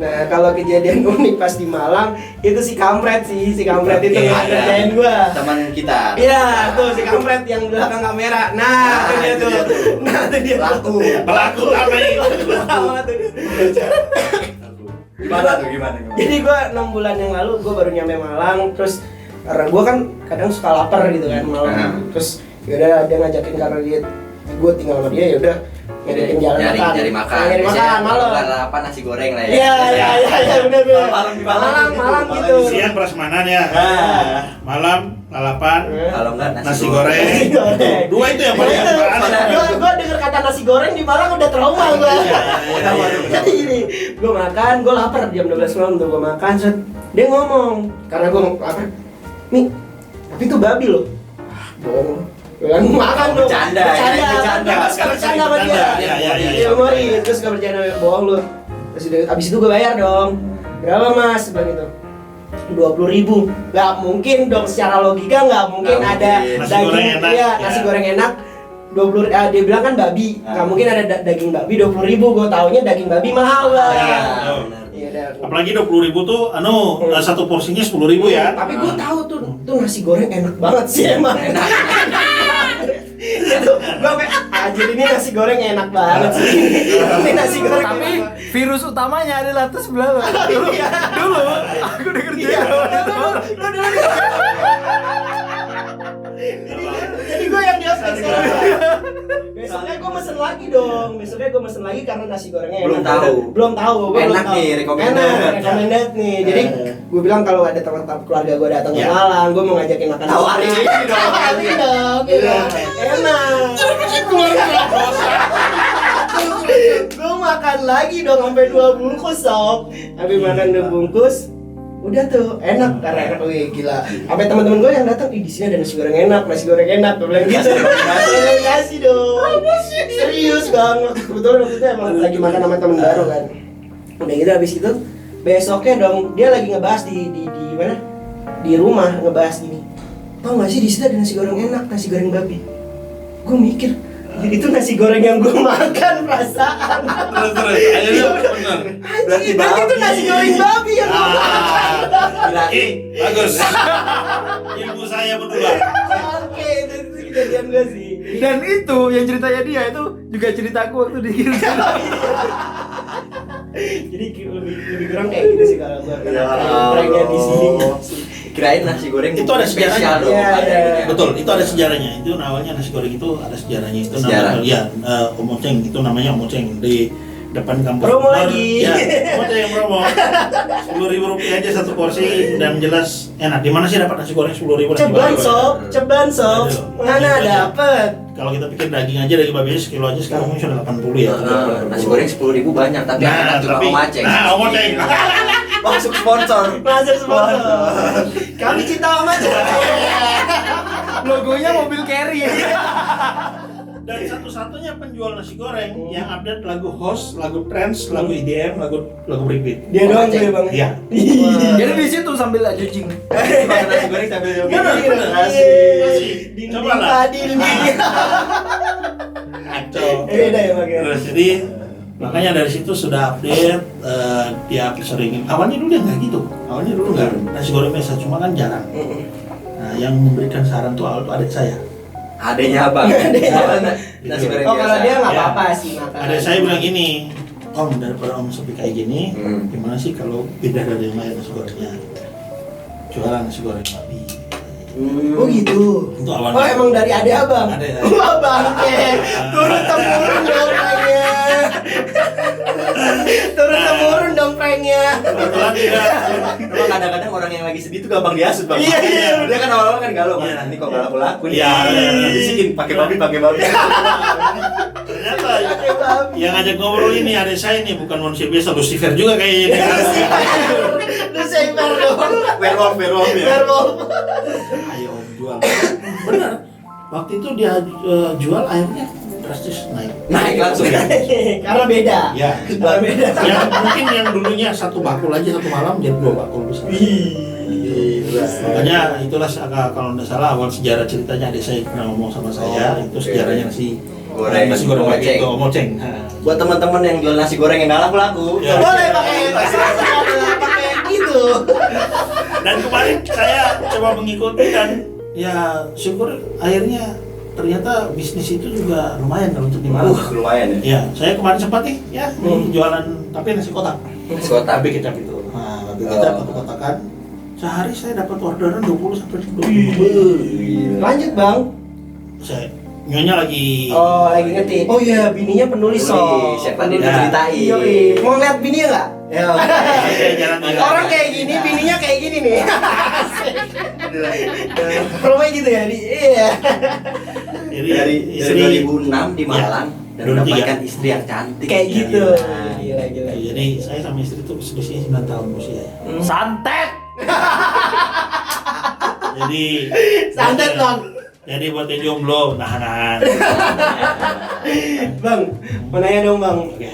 Nah kalau kejadian unik pas di Malang, itu si kampret itu Oke, ngerjain gue. Teman kita. Iya, tuh si kampret yang belakang kamera. Nah, itu dia itu tuh. dia tuh. Nah, itu dia. Pelaku apa ini? Lama tuh dia. Gimana? Jadi gue 6 bulan yang lalu gue baru nyampe Malang, terus karena gue kan kadang suka lapar gitu kan malam. Terus yaudah dia ngajakin karena gue tinggal sama dia, yaudah ngajakin jalan makan. Nyari makan. Nyari makan malam. Apa nasi goreng lah ya. Iya benar. Malam di Malang gitu. Siang prasmanan ya. Malam lalapan. Kalau enggak Nasi goreng. Nasi goreng. Dua itu yang paling aneh. Gue denger kata nasi goreng di Malang udah trauma gue. Jadi gini, gue makan, gue lapar jam 12 malam tuh gue makan, set dia ngomong, karena gue lapar, nih, tapi itu babi loh. Bohong. Bilang makan dong. Bercanda. Terus gak bercanda sama dia. Iya. Dia ngomorin, terus gak bercanda, bohong lu. Terus abis itu gue bayar dong. Berapa mas? Bilang gitu. 20.000. Gak mungkin dong, secara logika gak mungkin Nggak ada mungkin. Nasi goreng daging, enak. iya, nasi Ya. goreng enak. 20, dia bilang kan babi, nggak mungkin ada daging babi 20.000. Gue taunya daging babi mahal lah. Iya. Iya dah. Apalagi 20.000 tuh, satu porsinya 10.000 ya. Tapi gue tahu tuh nasi goreng enak banget sih emang. Itu gua kayak anjir ini nasi goreng enak banget sih. Ini nasi goreng. Tapi virus utamanya adalah tuh sebelah lo. Dulu, aku udah kerja. Jadi gue yang diospek sekarang. Besoknya gue mesen lagi dong. Besoknya gue mesen lagi karena nasi gorengnya Belum enak. tahu. Belum tahu. Gua Enak belum tahu. nih, recommended. Enak, recommended nih. Jadi gue bilang kalau ada teman-teman keluarga gue datang ke Ya. Malang, gue mau ngajakin makan. Tawarin nasi. ini dong. Tawarin dong. Iya. Enak. Gue makan lagi dong sampai 2 bungkus sob. Habis makan 2 bungkus, udah tuh enak karena enak. Wih gila. Sampai teman-teman gue yang datang, di sini ada nasi goreng enak, nasi goreng enak. Gue bilang gitu. Kasih dong. Serius banget. Kebetulan waktu itu emang lagi makan sama teman baru kan. Udah gitu habis itu besoknya dong dia lagi ngebahas di mana? Di rumah ngebahas gini. Tau gak sih di situ ada nasi goreng enak, nasi goreng babi. Gue mikir, itu nasi goreng yang gue makan perasaan. Terus akhirnya benar. Anjir, berarti itu nasi goreng babi yang gue makan. Bagus. Ilmu saya berdua. Oke, itu kejadian gue sih. Dan itu yang ceritanya dia itu juga ceritaku waktu dikirim. Jadi lebih kurang kayak gitu sih kalau gue pranknya di sini. Kirain nasi goreng Itu ada spesial sejarahnya. dong. Iya, Ada iya. ininya. Betul, itu ada sejarahnya. Itu awalnya nasi goreng itu ada sejarahnya. Itu Sejarah. namanya ya omoceng, itu namanya omoceng di depan kampus. Promo lagi. Ya, omoceng promo. 10.000 rupiah aja satu porsi dan jelas enak. Di mana sih dapat nasi goreng 10.000? Ceban sob, mana dapet? Kalau kita pikir daging aja daging babi sekilo aja sekarang mungkin sudah 80 ya. Nasi goreng 10.000 banyak, tapi enak juga omaceng. Omoceng. Masuk sponsor. Masuk sponsor. Kami cinta sama aja. Logonya mobil carry. Dan satu-satunya penjual nasi goreng yang update lagu host, lagu trance, lagu IDM, lagu repeat. Dia doang tuh ya bang. Iya. Jadi di situ sambil judging. Makan nasi goreng sambil Bener, minum. bener. Asik. Dinding Coba lah. padi dinding. Kacau. Beda ya bang. Terus jadi makanya dari situ sudah update dia sering awalnya dulu dia nggak gitu. Awalnya dulu nggak nasi goreng biasa cuma kan jarang. Nah, yang memberikan saran tuh awal tuh adik saya. Adanya abang. Nasi goreng Oh kalau biasa. dia nggak Ya. apa-apa sih makan. Adik saya bilang gini, Om daripada Om sepi kayak gini, gimana sih kalau beda dari yang lain nasi gorengnya? Jualan nasi goreng babi. Oh gitu. Itu awalnya. Oh emang dari adik abang. Adik. Wah bangke. Turun temurun dong pranknya. Turun temurun dong pranknya. Kebetulan dia Emang kadang-kadang orang yang lagi sedih tuh gampang dihasut bang. Iya, iya. Dia kan awal-awal kan galau kan. Iya. Ini kok gak laku-laku nih. Iya, iya, iya. Bisikin pakai babi. ternyata yang ngajak ngobrol ini adik saya ini bukan manusia biasa, Lucifer juga kayaknya. Lu sabar dong. Werewolf ya. Werewolf. Ayo Om jual. Benar. Waktu itu dia jual akhirnya drastis naik. Naik langsung ya. Karena beda. Ya. Karena beda. Yang mungkin yang dulunya satu bakul aja satu malam jadi 2 bakul besar. Makanya itulah kalau tidak salah awal sejarah ceritanya adik saya pernah ngomong sama saya itu sejarahnya nasi Goreng, goreng omoceng. itu omoceng. Nah. Buat teman-teman yang jual nasi goreng yang gak laku-laku, Ya. Boleh pakai pakai gitu. Dan kemarin saya coba mengikuti dan ya syukur akhirnya ternyata bisnis itu juga lumayan kalau untuk di Malang. lumayan ya. Ya, saya kemarin sempat nih ya jualan tapi nasi kotak. Nasi kotak. Tapi kecap itu. Nah, tapi kecap kotak-kotakan. Sehari saya dapat orderan 20 sampai 30. Lanjut bang. Saya nyonya lagi Oh lagi ngetik. Oh iya bininya penulis Penulis, yang tadi Ya. diceritain. Yoi. Mau lihat bininya nggak? Ya. jalan Orang kayak gini, bininya kayak gini nih. Rumahnya gitu ya, iya. Jadi Dari istri 2006 di Malang dan 2003. mendapatkan istri yang cantik. Kayak gitu. Gila. Gila. Jadi saya sama istri itu selisih 9 tahun usia. Santet. Jadi Santet bang. Jadi buat yang jomblo nahan-nahan. Bang, mau nanya dong bang. Oke.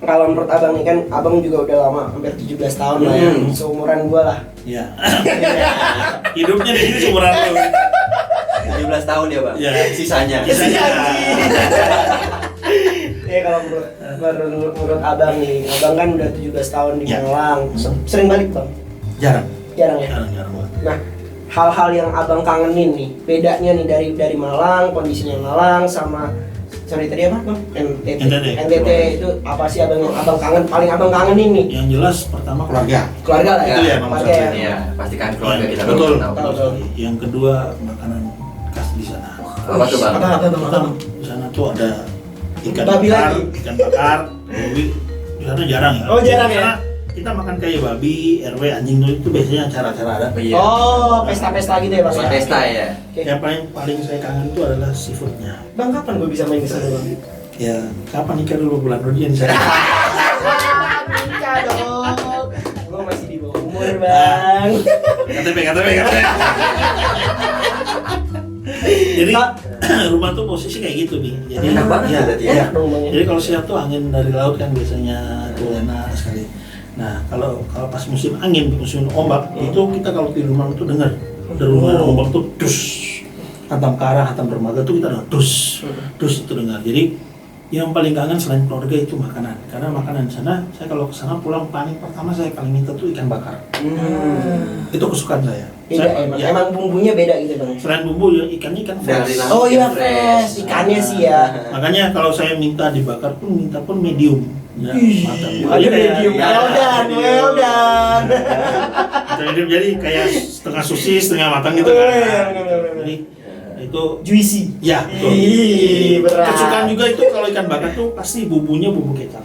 Kalau menurut abang nih kan, abang juga udah lama, hampir 17 tahun lah ya, seumuran gua lah. Ya. Hidupnya di sini seumuran lu. 17 tahun ya, Bang. Ya. Sisanya. Sisanya. Kalau menurut abang nih, abang kan udah 17 tahun di Ya. Malang, sering balik bang? Jarang. Jarang ya? Jarang banget. Nah, hal-hal yang abang kangenin nih, bedanya nih dari Malang, kondisinya Malang sama sorry tadi apa bang? NTT itu apa sih abang kangen, paling abang kangenin nih? Yang jelas pertama keluarga. Keluarga lah ya, Itu ya, nomor keluarga satu. ya. Iya, pastikan keluarga kita Betul. tahu. Betul. Yang kedua makanan khas di sana. Apa tuh bang? Apa bang? Kita di sana tuh ada ikan Babi bakar, lagi? ikan bakar, babi. Di sana jarang ya. Oh, jarang ya? Karena kita makan kayak babi, RW, anjing itu biasanya acara-acara ada. Iya. Oh, pesta-pesta gitu ya bang? Buat pesta ya. Oke. Yang paling saya kangen itu adalah seafoodnya. Bang kapan gue bisa main ke sana bang? Ya, kapan nikah dulu bulan Rodian saya. Nikah dong. Gue masih di bawah umur bang. KTP. Jadi rumah tuh posisi kayak gitu, Bi. Jadi Enak banget ya, berarti ya. Enak dong bang. Jadi kalau siang tuh angin dari laut kan biasanya tuh enak sekali. Nah, kalau pas musim angin, musim ombak, itu kita kalau tidur malam tuh dengar dari rumah ombak tuh dus, hantam ke arah, hantam dermaga tuh kita dengar dus itu dengar. Jadi yang paling kangen selain keluarga itu makanan. Karena makanan di sana, saya kalau ke sana pulang paling pertama saya paling minta tuh ikan bakar. Itu kesukaan saya. Beda emang, emang bumbunya beda gitu bang. Selain bumbu ya ikannya ikan Dari fresh. laut. Oh iya Fresh. fresh, ikannya sih ya. Makanya kalau saya minta dibakar pun minta pun medium. Ya, matang. Ada medium, Iya, well done. Medium jadi kayak setengah sosis, setengah matang gitu Oh, kan. iya, benar. Jadi itu Juicy. ya betul. Ih, berat. Kesukaan juga itu kalau ikan bakar tuh pasti bumbunya bumbu kecap.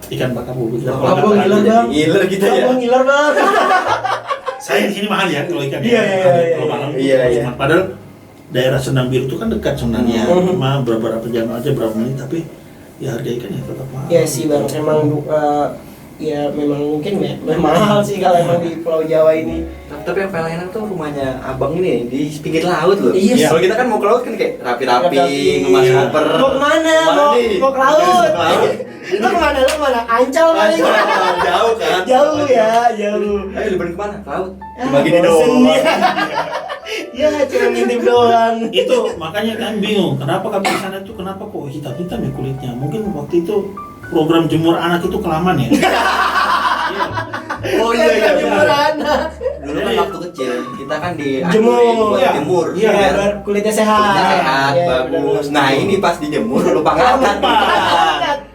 Ikan bakar bumbu kecap. Kalau Abang nggak ngiler ada- bang. Ngiler gitu ya. Abang ngiler bang. Saya di sini mahal ya kalau ikan. Iya, iya, iya. Kalau malam tuh Iya, iya. cuma- padahal daerah Sendang Biru itu kan dekat sebenarnya. Cuma beberapa jam aja, berapa menit, tapi ya harga ikan ya tetap mahal. Iya sih bang, emang ya memang mungkin ya mahal sih kalau emang di Pulau Jawa ini. Tapi yang paling enak tuh rumahnya abang ini di pinggir laut loh. Iya. Kalau kita kan mau ke laut kan kayak rapi-rapi, Rapi-rapi. ngemas koper. Mau kemana? Mau ke laut? Lu kemana? Lu kemana? Ancol kali? Jauh kan? Jauh ya, jauh. Ayo liburan kemana? Ke laut. Ah, Cuma gini bosen doang. dia. Ya cuma ngintip doang. Itu makanya kan bingung kenapa kami di sana itu kenapa kok hitam-hitam ya kulitnya. Mungkin waktu itu program jemur anak itu kelamaan ya. Oh iya iya. Jemur iya. anak. Dulu kan waktu kecil kita kan di Jemur. buat jemur. Iya, biar biar kulitnya sehat. kulitnya sehat, Iya, bagus. benar. Nah ini pas dijemur lupa ngangkat. Lupa.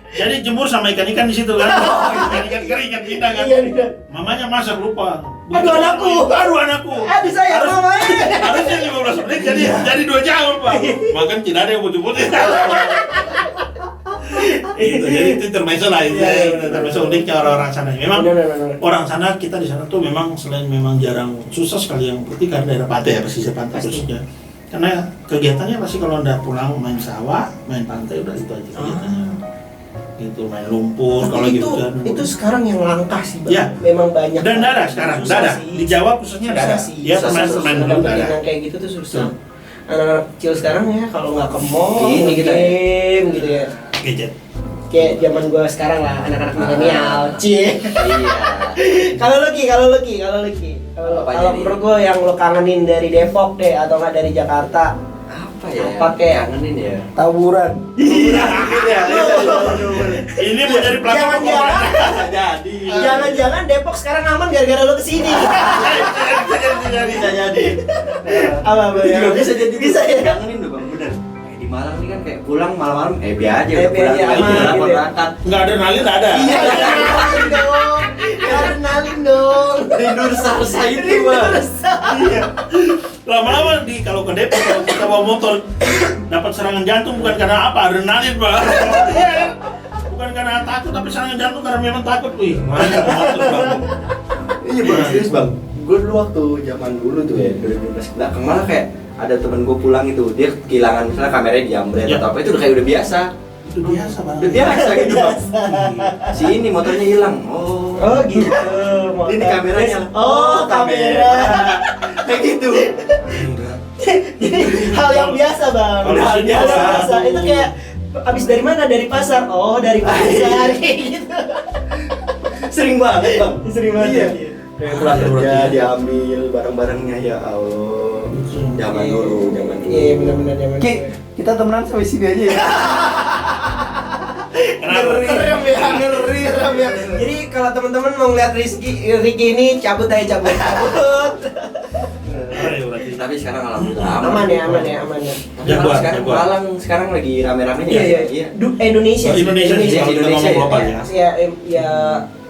Jadi jemur sama ikan-ikan di situ kan. Ikan-ikan kering, ikan pindah kan. Iya, iya. Mamanya masak lupa. Aduh, anakku. Aduh anakku. Aduh saya mama. Harusnya 15 menit jadi 2 jam Pak. Makan tidak ada yang putih-putih. Gitu, jadi itu termeso lah itu. Termeso uniknya orang-orang sana. Memang Benar. orang sana kita di sana tuh memang selain memang jarang susah sekali yang putih karena daerah pantai ya pesisir pantai Pasti. khususnya. Karena kegiatannya pasti kalau anda pulang main sawah, main pantai udah itu aja kegiatannya. Gitu main lumpur kalau Tapi gitu kan. itu sekarang yang langka sih bang. Ya. Memang banyak. Dan nggak ada sekarang, Susah nggak ada. sih. Di Jawa khususnya Nggak nggak ada ada. sih. Dia Susah, pemain-pemain susah. dulu nggak Dapetin ada. yang kayak gitu tuh susah. Betul. Anak-anak kecil sekarang ya kalau nggak ke mall, Ini kita ya. game gitu ya. Gadget. Kayak zaman gua sekarang lah, anak-anak milenial, cie. Iya. Kalau lu Ki. Kalau Apa kalau jadi? menurut gua yang lu kangenin dari Depok deh atau nggak dari Jakarta, Apa ya? Apa kayak- kangenin ya? tawuran. Ini mau jadi pelaku Jangan-jangan, Jadi. jangan-jangan Depok sekarang aman gara-gara lu kesini. Bisa jadi. Apa Itu ya? juga bisa jadi. Bisa ya. Kangenin tuh bang, bener. Kayak di Malang nih kan kayak pulang malam-malam, biar aja udah Happy pulang aja, lagi aman, udah gitu ya. berangkat. Nggak ada nalin nggak ada. Iya, kenalin dong. Kenalin dong. Rindu sarsa itu bang. Iya. Lama-lama kalau ke Depok kalau kita bawa motor dapat serangan jantung bukan karena apa, adrenalin Pak. Iya. Bukan karena takut tapi serangan jantung karena memang takut wih. Makanya motor Bang. Iya bang, serius bang. Gue dulu waktu zaman dulu tuh ya 2012 belakang malah kayak ada temen gue pulang itu dia kehilangan misalnya kameranya diambil Ya. atau apa itu udah kayak udah biasa. Itu biasa Bang. Udah biasa gitu bang. Si ini motornya hilang. Oh gitu. Ini kameranya. Oh kamera. Kayak gitu. Hal yang biasa bang. Kalau Hal sini yang apa? biasa. Itu kayak abis dari mana? Dari pasar. Oh dari pasar. Kayak gitu. Sering banget bang. Sering banget. Iya. Iya. Kayak pulang kerja diambil barang-barangnya ya Allah. Zaman dulu, zaman dulu. Iya benar-benar zaman. Ki, kita temenan sampai sini aja ya. Ngerem ya. Jadi kalau teman-teman mau ngeliat Ricky ini cabut aja cabut. Ayo, tapi sekarang alhamdulillah Aman ya. Tapi Jaguar, malah sekarang Jaguar. Malang sekarang lagi rame-ramenya Iya. Indonesia sih. Indonesia sih kalau kita ngomong global ya. Ya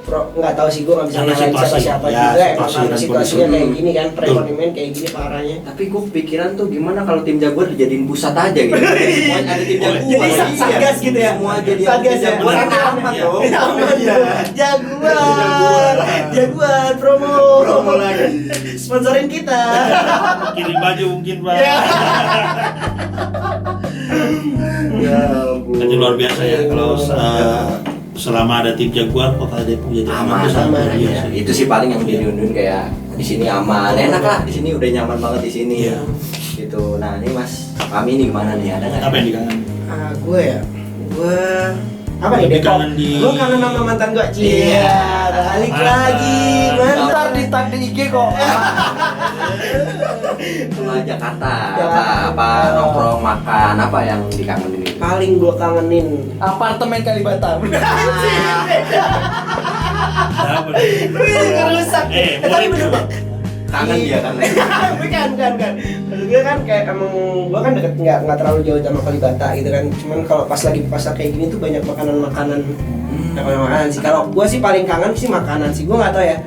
nggak tahu sih, gue nggak bisa Karena ngalahin situasi, siapa-siapa ya, juga emang situasi karena dan situasinya kondisi. kayak gini kan, Betul. perekonomian kayak gini parahnya. Tapi gue kepikiran tuh gimana kalau tim Jaguar dijadiin pusat aja gitu. Semuanya ada tim Jaguar. Jadi satgas gitu ya. Semua jadi Satgas tim ya. Jaguar kan aman Iya. dong. Jaguar promo lagi. sponsorin kita. Kirim baju mungkin Pak. Ya ampun. Jadi luar biasa ya kalau selama ada tim Jaguar kota Depok jadi Aman, itu sangat aman, luar biasa. Ya, itu sih paling yang diundun kayak di sini aman, enak lah di sini udah nyaman banget di sini. Iya. Gitu. Nah ini Mas, kami ini gimana nih? Ada nggak? Apa yang dikangen? Gue ya, gue apa nih Lebih Depok? kangen di- Gue kangen sama mantan gue. Iya. Balik Mantan. lagi Ntar mantan. di tag di IG kok. Sama Jakarta. Jakarta. Apa nongkrong makan apa yang dikangenin? Paling gue kangenin Apartemen Kalibata. Apa nih? rusak. boleh Tapi bener Kangen dia kan. bukan. Maksud gue kan kayak emang gue kan deket nggak terlalu jauh sama Kalibata gitu kan. Cuman kalau pas lagi di pasar kayak gini tuh banyak makanan sih. Kalau gue sih paling kangen sih makanan sih. Gue nggak tahu ya.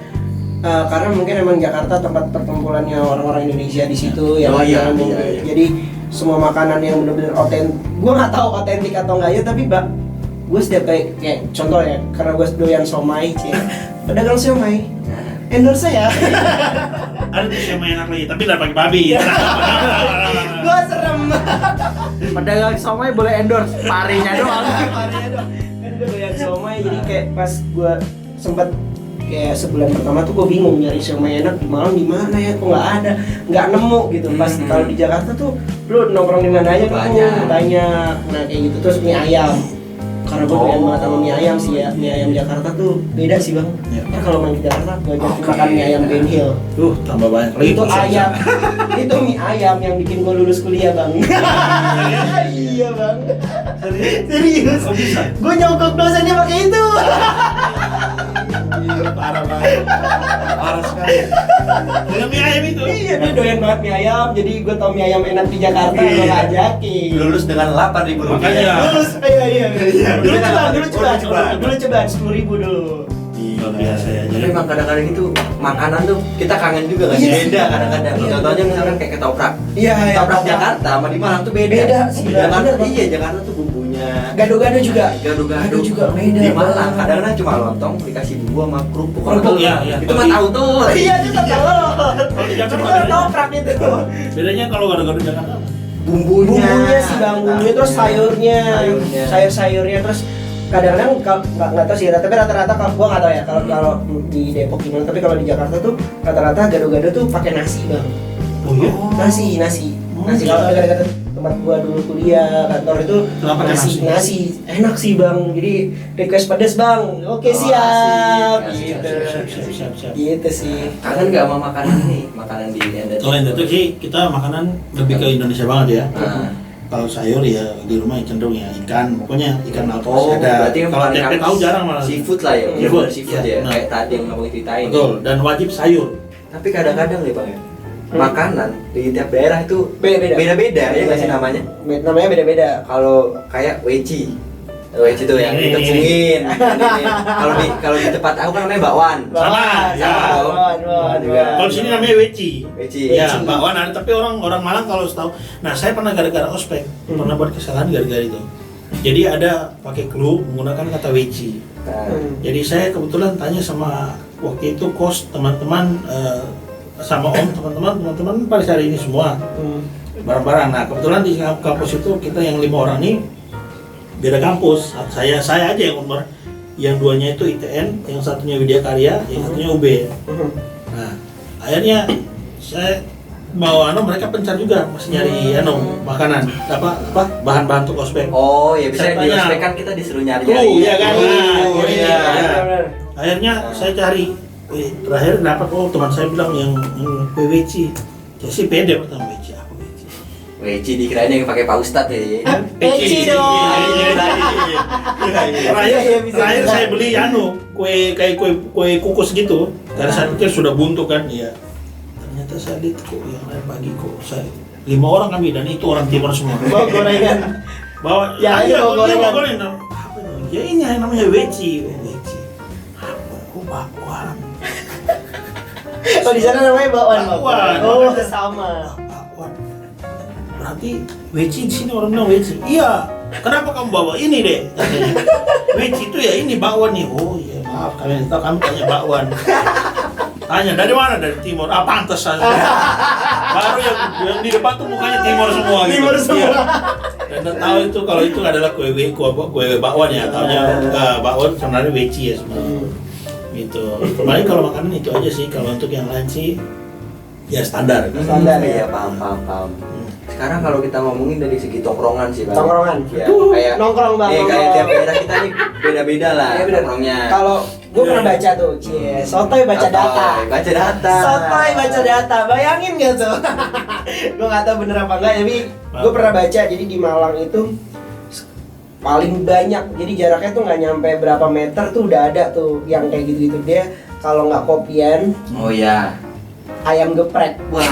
Karena mungkin emang Jakarta tempat perkumpulannya orang-orang Indonesia di situ ya. Oh, kan, iya, yang iya, mungkin- iya. Jadi semua makanan yang benar-benar otentik. Gue nggak tahu otentik atau enggak ya, tapi gue setiap kayak contoh ya, karena gue doyan somai, pedagang somai, endorse saya. Ada tuh yang enak lagi, tapi nggak pakai babi. Gue serem. Pedagang somai boleh endorse parinya doang. Parahnya dong. Kan gue doyan somai, jadi kayak pas gue sempet kayak sebulan pertama tuh gue bingung nyari somai enak di Malang di mana ya, kok nggak nemu gitu. Pas kalau di Jakarta tuh lu nongkrong di mana aja Banyak. banyak. Nah kayak gitu, terus mie ayam. Karena gue doyan banget sama mie ayam sih ya. Mie ayam Jakarta tuh beda sih bang. Ya. Kan kalau main di Jakarta gue ajak Oke. makan mie ayam Ben Hill. Tuh tambah banyak lagi. Itu ayam, itu mie ayam yang bikin gue lulus kuliah bang. Iya bang. Serius. Kok bisa? Gue nyogok dosennya pakai itu. Parah banget. Parah sekali. Dengan mie ayam itu. Iya dia doyan banget mie ayam. Jadi gue tau mie ayam enak di Jakarta, gue Iya. ajakin. Lulus dengan 8.000 rupiah. Makanya. Lulus, iya. Dulu Cobaan. cobaan 10.000 dulu. Luar biasa ya. Tapi Jadi emang kadang-kadang itu makanan tuh kita kangen juga kan, Iya. beda kadang-kadang. Iya. Contohnya misalkan kayak ketoprak. Iya, Ketoprak Jakarta sama di Malang tuh beda. Beda sih, Jakarta bener, Bang. iya, Jakarta tuh bumbunya. Gado-gado juga. Gado-gado juga beda, Di Malang Bang. kadang-kadang cuma lontong dikasih bumbu sama kerupuk. Kerupuk, iya, iya. Itu mah tahu tuh. Iya itu telur. Kalau di Jakarta Cuma bedanya- toprak itu. bedanya kalau gado-gado Jakarta apa? Bumbunya sih bang, bumbunya terus sayurnya, Sayurnya. sayur-sayurnya terus kadang-kadang nggak tahu sih, tapi rata-rata kalau gua nggak tahu ya kalau di Depok gimana, tapi kalau di Jakarta tuh rata-rata gado-gado tuh pakai nasi bang. Oh iya? Nasi kalau dekat-dekat tempat gua dulu kuliah kantor itu Kenapa pakai nasi enak sih bang, jadi request pedas bang, oke Oh, siap asik. gitu, Siap. gitu sih. Kangen nggak sama makanan ini? Makanan di Enda. Kalau yang itu sih kita makanan lebih ke Indonesia banget ya. Nah. Kalau sayur ya di rumah cenderung ya ikan, pokoknya ikan apa Oh, masih ada. berarti yang Kalau paling tempe kangen tahu jarang malah. seafood lah ya, Seafood, bener-bener seafood iya. ya, Nah. kayak tadi yang abang ceritain. Betul, dan wajib sayur. Tapi kadang-kadang nih bang ya, makanan di tiap daerah itu Beda-beda. beda-beda ya nggak sih namanya? Namanya beda-beda. Kalau kayak weci tuh yang Ini. ditepungin. Kalau di tempat aku kan namanya bakwan. Sama, ya. Wan. Kalau di sini namanya weci. Weci. Ya, bakwan ada, tapi orang Malang kalau setahu. Nah, saya pernah gara-gara ospek, pernah buat kesalahan gara-gara itu. Jadi ada pakai clue menggunakan kata weci. Nah, Jadi saya kebetulan tanya sama waktu itu kos teman-teman sama om teman-teman pada hari ini semua barang-barang. Nah kebetulan di kampus itu kita yang 5 orang ini beda kampus. Saya aja yang umur, yang duanya itu ITN, yang satunya Widya Karya, yang satunya UB. Nah akhirnya saya mau mereka pencar juga masih nyari makanan apa bahan-bahan untuk ospek. Oh ya bisa di Saya tanya. ospek kan kita disuruh nyari. Iya kan? Oh, Nah, iya. Akhirnya saya cari, terakhir dapat teman saya bilang yang weci. Jadi pede pertama weci apa weci. Weci dikirain yang pakai Pak Ustadz ya. Peci dong. Terakhir saya beli kue kukus gitu. Karena saya pikir sudah buntu kan, ya. Ternyata kita saya lihat kok yang lain pagi kok saya 5 orang kami dan itu orang timur semua. Bawa gorengan. Bawa Ya, iya, bawa gorengan. bawa gorengan. Apa itu? Ya ini yang namanya weci. Weci. Apa? Oh, bakwan. Oh, di sana namanya bakwan. Bakwan. Oh, sama. Bakwan. Berarti weci di sini orang bilang weci. Iya. Kenapa kamu bawa ini deh? Weci itu ya ini bakwan nih. Oh iya maaf kalian tahu kami tanya bakwan. Tanya dari mana? Dari timur. Ah pantas saja. Baru yang di depan tuh mukanya timur semua. Timur gitu. semua. Iya. Dan tahu itu kalau itu adalah kue bakwan ya. Taunya bakwan sebenarnya weci ya sebenarnya. Gitu. Kemarin kalau makanan itu aja sih. Kalau untuk yang lain sih ya standar. Standar ya, ya. paham. Sekarang kalau kita ngomongin dari segi tongkrongan sih, Bang. Tongkrongan. Ya, kayak Nongkrong Bang. kayak tiap daerah kita nih beda-beda lah Iya, bener. nongkrongnya. Kalau gue pernah baca tuh, sotoy baca data. Baca data. Sotoy baca data, bayangin gak tuh? Gue gak tahu bener apa enggak, tapi gue pernah baca. Jadi di Malang itu paling banyak, jadi jaraknya tuh nggak nyampe berapa meter tuh udah ada tuh yang kayak gitu-gitu. Dia kalau nggak kopian, Oh ya. ayam geprek. Wah.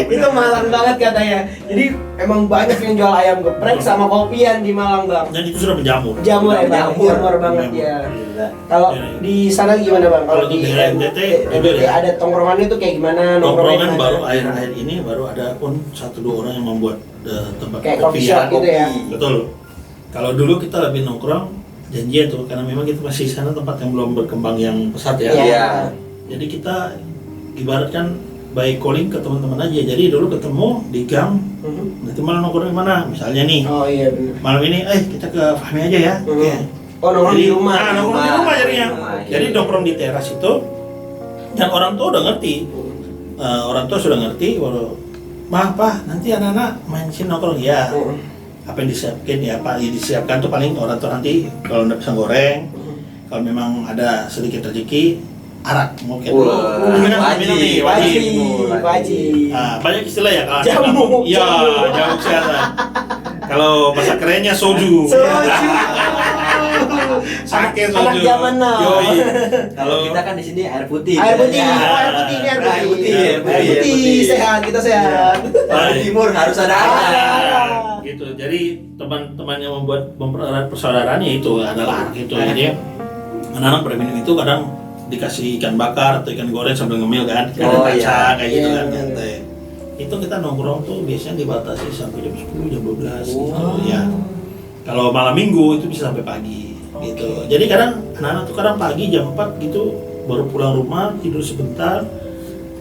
Itu Malang banget katanya. Jadi emang banyak yang jual ayam geprek sama kopian di Malang Bang. Dan itu sudah menjamur. Jamur ya Bang, Jamur. jamur banget ya. Gila. Kalau di sana gimana Bang? Kalau Kalau di di NTT, NTT ya. ada tongkrongannya tuh kayak gimana? Nongkrongan gimana? baru akhir-akhir ini baru ada pun 1-2 orang yang membuat tempat Kayak kopi. coffee shop gitu ya. Betul. Kalau dulu kita lebih nongkrong janjian tuh karena memang kita masih di sana tempat yang belum berkembang yang pesat ya. Iya. Jadi kita ibaratkan by calling ke teman-teman aja. Jadi dulu ketemu di gang, nanti malam nongkrong di mana? Misalnya nih, Oh iya benar. malam ini kita ke Fahmi aja ya. Oke. Oh nongkrong Jadi, di rumah. Nah, nongkrong di rumah jadinya. Rumah, iya. Jadi nongkrong di teras itu, dan orang tua udah ngerti. Orang tua sudah ngerti, walau maaf Pak, nanti anak-anak main sini nongkrong ya. Apa yang disiapkan ya Pak? Ya disiapkan tuh paling orang tua nanti kalau nggak bisa goreng, kalau memang ada sedikit rezeki, arak mungkin. Wah, Minum nih, wajib. Wajib. Banyak istilah ya kalau Jamu. Iya, jamu kesehatan. Kalau bahasa kerennya soju. Sake soju. Anak zaman now. Yoi. Kalau kita kan di sini air putih. Air putih, Ya. air putih, ini air Air putih. putih, Air putih, sehat, kita sehat. Kalau di timur harus ada air. Gitu. Jadi teman-teman yang mempererat persaudaraan ya itu adalah gitu. Jadi anak-anak pada minum itu kadang dikasih ikan bakar atau ikan goreng sambil ngemil kan. Oh, Ada iya. kayak gitu Iya. kan nyantai. Itu kita nongkrong tuh biasanya dibatasi sampai jam 10, jam 12 gitu Oh. ya. Kalau malam minggu itu bisa sampai pagi gitu. Jadi kadang anak-anak tuh kadang pagi jam 4 gitu baru pulang rumah, tidur sebentar,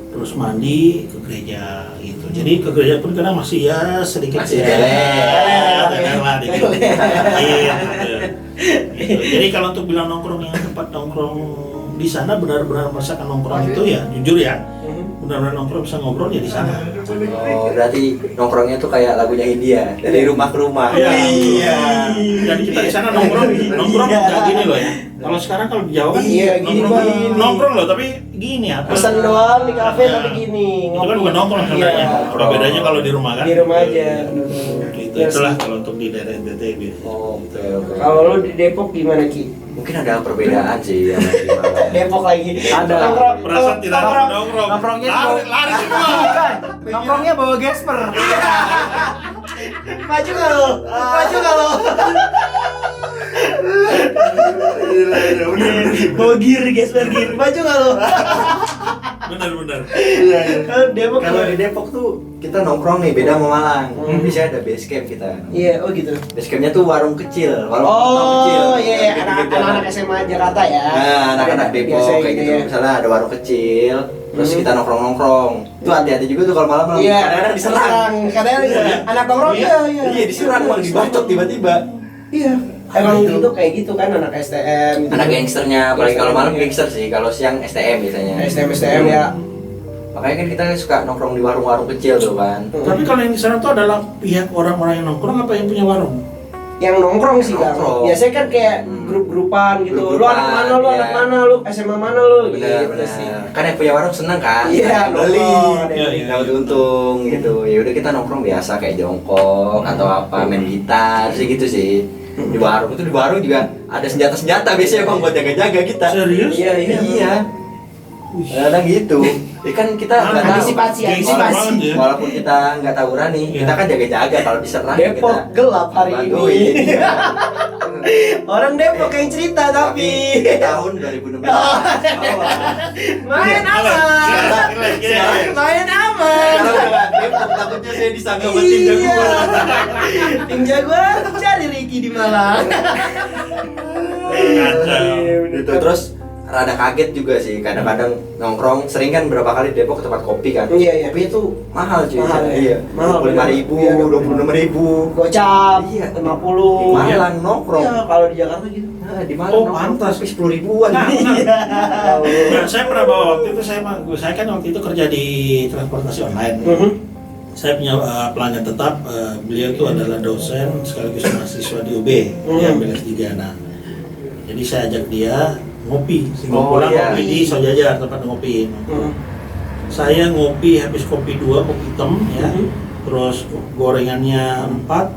terus mandi ke gereja gitu. Jadi ke gereja pun kadang masih ya sedikit Masih ya, leler. lah dikit. Gitu. Jadi kalau untuk bilang nongkrong yang tempat nongkrong di sana benar-benar merasakan nongkrong itu ya jujur ya benar-benar nongkrong bisa ngobrol ya di sana. Oh, berarti nongkrongnya tuh kayak lagunya Hindia, dari rumah ke rumah. Iya. Dan kita di sana nongkrong nggak gini loh ya. Kalau sekarang kalau di Jawa kan Iya, gini, Bang. nongkrong loh tapi gini apa? Pesan doang di kafe tapi gini. Itu kan bukan nongkrong Iya. sebenarnya. Kalau bedanya kalau di rumah kan. Di rumah aja. Gitu. Iya Itulah sih. kalau untuk di daerah NTT gitu. Oke. Kalau lo di Depok gimana Ki? Mungkin ada perbedaan sih sama di Malang. Depok lagi. Ada. Perasaan tidak nongkrong. nongkrong. Nongkrongnya Lari semua. Bukan. Nongkrongnya bawa gesper. Maju nggak lo? Maju nggak lo? Bawa gir, gesper gir. Maju nggak lo? Benar-benar. Kalau Depok Kalau di Depok tuh kita nongkrong nih beda sama Malang. Biasanya ada base camp kita. Iya, oh gitu. Base campnya tuh warung kecil, warung kecil. Oh iya, iya. Yang pinggir jalan. Anak-anak SMA Jakarta ya. Nah, anak-anak Depok Biasanya kayak gitu. ya. Misalnya ada warung kecil, terus kita nongkrong-nongkrong. Tuh hati-hati juga tuh kalau malam-malam. Iya, Kadang-kadang diserang. Kadang-kadang anak nongkrong iya, iya. Iya, diserang, Bang, dibacok tiba-tiba. Iya. Emang itu kayak gitu kan anak STM gitu. Anak gangsternya, apalagi kalau malam Iya. gangster sih, kalau siang STM biasanya. STM ya. Makanya kan kita suka nongkrong di warung-warung kecil tuh kan. Tapi kalau yang di sana tuh adalah pihak orang-orang yang nongkrong apa yang punya warung? Yang nongkrong sih Bang. Nongkrong. Biasanya kan kayak grup-grupan gitu. Lu anak mana, lu anak Iya. mana, lu SMA mana lu gitu Benar-benar. sih. Kan yang punya warung seneng kan? Iya, beli. nongkrong, ada Iya, yang iya. Dapat untung gitu. Ya udah kita nongkrong biasa kayak jongkok atau apa, main gitar sih gitu sih. Di warung juga ada senjata-senjata biasanya Bang buat jaga-jaga kita. Serius? Iya, iya. Iya. Kadang gitu. Kan kita nggak tahu. Antisipasi, Gengsi antisipasi. banget ya. Walaupun kita nggak tawuran nih, Iya. kita kan jaga-jaga kalau diserang Depok kita gelap hari ini. bantuin. Orang Depok yang cerita tapi tahun 2016. main aman. Main aman. Kalau nggak Depok takutnya saya disangka sama tim Iya. jagoan. Tim jagoan cari Ricky di Malang. Kacau. Gitu. Terus rada kaget juga sih kadang-kadang nongkrong sering kan berapa kali Depok ke tempat kopi kan. Iya, iya. Tapi itu mahal cuy. Mahal, ya? Iya. Mahal, 25.000, iya, 26.000. Gocap Iya. 50. Di Malang nongkrong. Iya, kalau di Jakarta gitu. Nah, di Malang Oh, nongkrong pantas. tapi 10.000-an. Nah, Iya. Nah, saya pernah bawa waktu itu saya kan waktu itu kerja di transportasi online. Mhm. Saya punya pelanggan tetap, beliau itu adalah dosen sekaligus mahasiswa di UB, Hmm. dia ambil S3. Nah, jadi saya ajak dia ngopi, Oh, pulang iya. ngopi di Sojajar tempat ngopi. Mhm. Saya ngopi habis kopi 2 kopi hitam ya, Mhm. terus gorengannya 4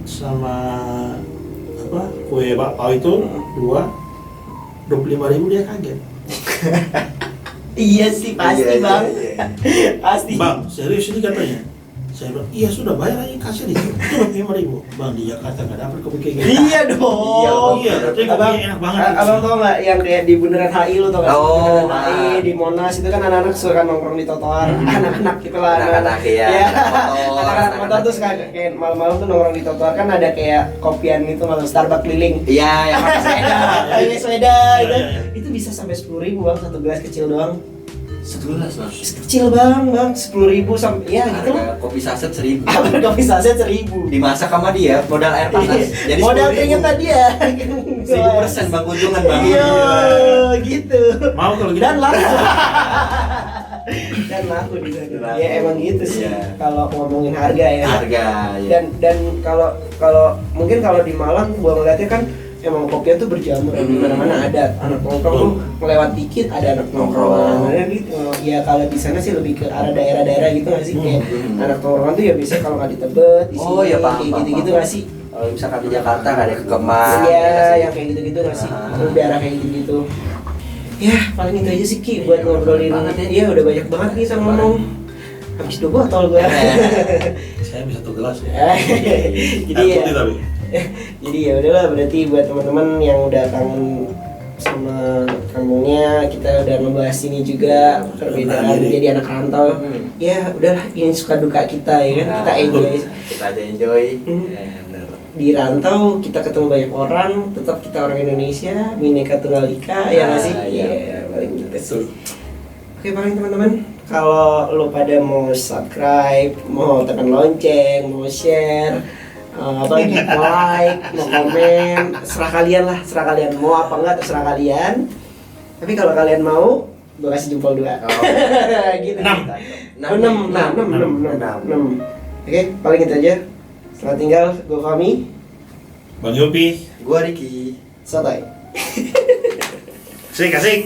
sama apa kue bakpao itu 2, 25.000 dia kaget. Iya sih pasti Iya, iya, bang, iya. pasti. Bang, serius ini katanya. Saya bilang, iya sudah bayar aja kasih itu. Cuma 5.000. Bang di Jakarta nggak dapat kopi kayak gitu. Iya dong. Iya, tapi Abang, kopinya enak banget. abang tau nggak yang kayak di Bundaran HI lo tau nggak? sih? Oh, Bundaran HI di Monas itu kan anak-anak suka nongkrong di trotoar, anak-anak gitu lah. Anak-anak, iya. Iya. Motor, Anak-anak motor tuh suka kayak malam-malam tuh nongkrong di trotoar kan ada kayak kopian itu malam Starbucks keliling. Iya, yang Pakai sepeda, pakai sepeda, Iya, gitu. iya, iya. Itu bisa sampai 10.000 bang satu gelas kecil doang. segelas Bang. Kecil bang, 10.000 sampai ya gitu lah. Harga kopi saset 1.000. Harga kopi saset 1.000. Dimasak sama dia, modal air panas. Jadi Modal 10.000. keringetan dia. 1.000% bang kunjungan bang. Iya, gitu. Mau kalau gitu. Dan laku. Dan laku di sana. Laku. Ya emang gitu sih. Iya. Kalau ngomongin harga ya. Harga. Ya. Dan kalau mungkin kalau di Malang gua ngeliatnya kan emang kopian tuh berjamur di mana-mana ada anak nongkrong tuh melewat dikit ada anak nongkrong ada gitu. Ya kalau di sana sih lebih ke arah daerah-daerah gitu nggak sih kayak anak nongkrongan tuh ya biasanya kalau nggak di Tebet di Oh, sini ya, paham, kayak paham, gitu-gitu paham. nggak sih? Kalau misalkan di Jakarta nggak ada ke Kemang. Iya, yang kayak gitu-gitu nggak sih? Daerah kayak gitu-gitu. Ya, paling itu aja sih Ki buat ngobrolin. Iya, udah banyak banget nih sama ngomong. Habis 2 botol gue. Saya bisa 1 gelas ya. Jadi ya. Putih tapi. Jadi ya udahlah berarti buat teman-teman yang udah kangen sama kampungnya kita udah ngebahas ini juga perbedaan jadi anak rantau. Ya udahlah ini suka duka kita ya kan kita enjoy. Kita aja enjoy. Bener. Di rantau kita ketemu banyak orang tetap kita orang Indonesia Bhinneka Tunggal Ika ya nggak sih? Iya. Iya paling gitu sih. Oke paling teman-teman kalau lo pada mau subscribe mau tekan lonceng mau share apa lagi mau like mau komen serah kalian mau apa enggak terserah kalian tapi kalau kalian mau gue kasih jempol 2 gitu 6. 6 oke paling itu aja selamat tinggal gue Fahmi Bang Yopi. Gua Riki. sotoy Asik, asik.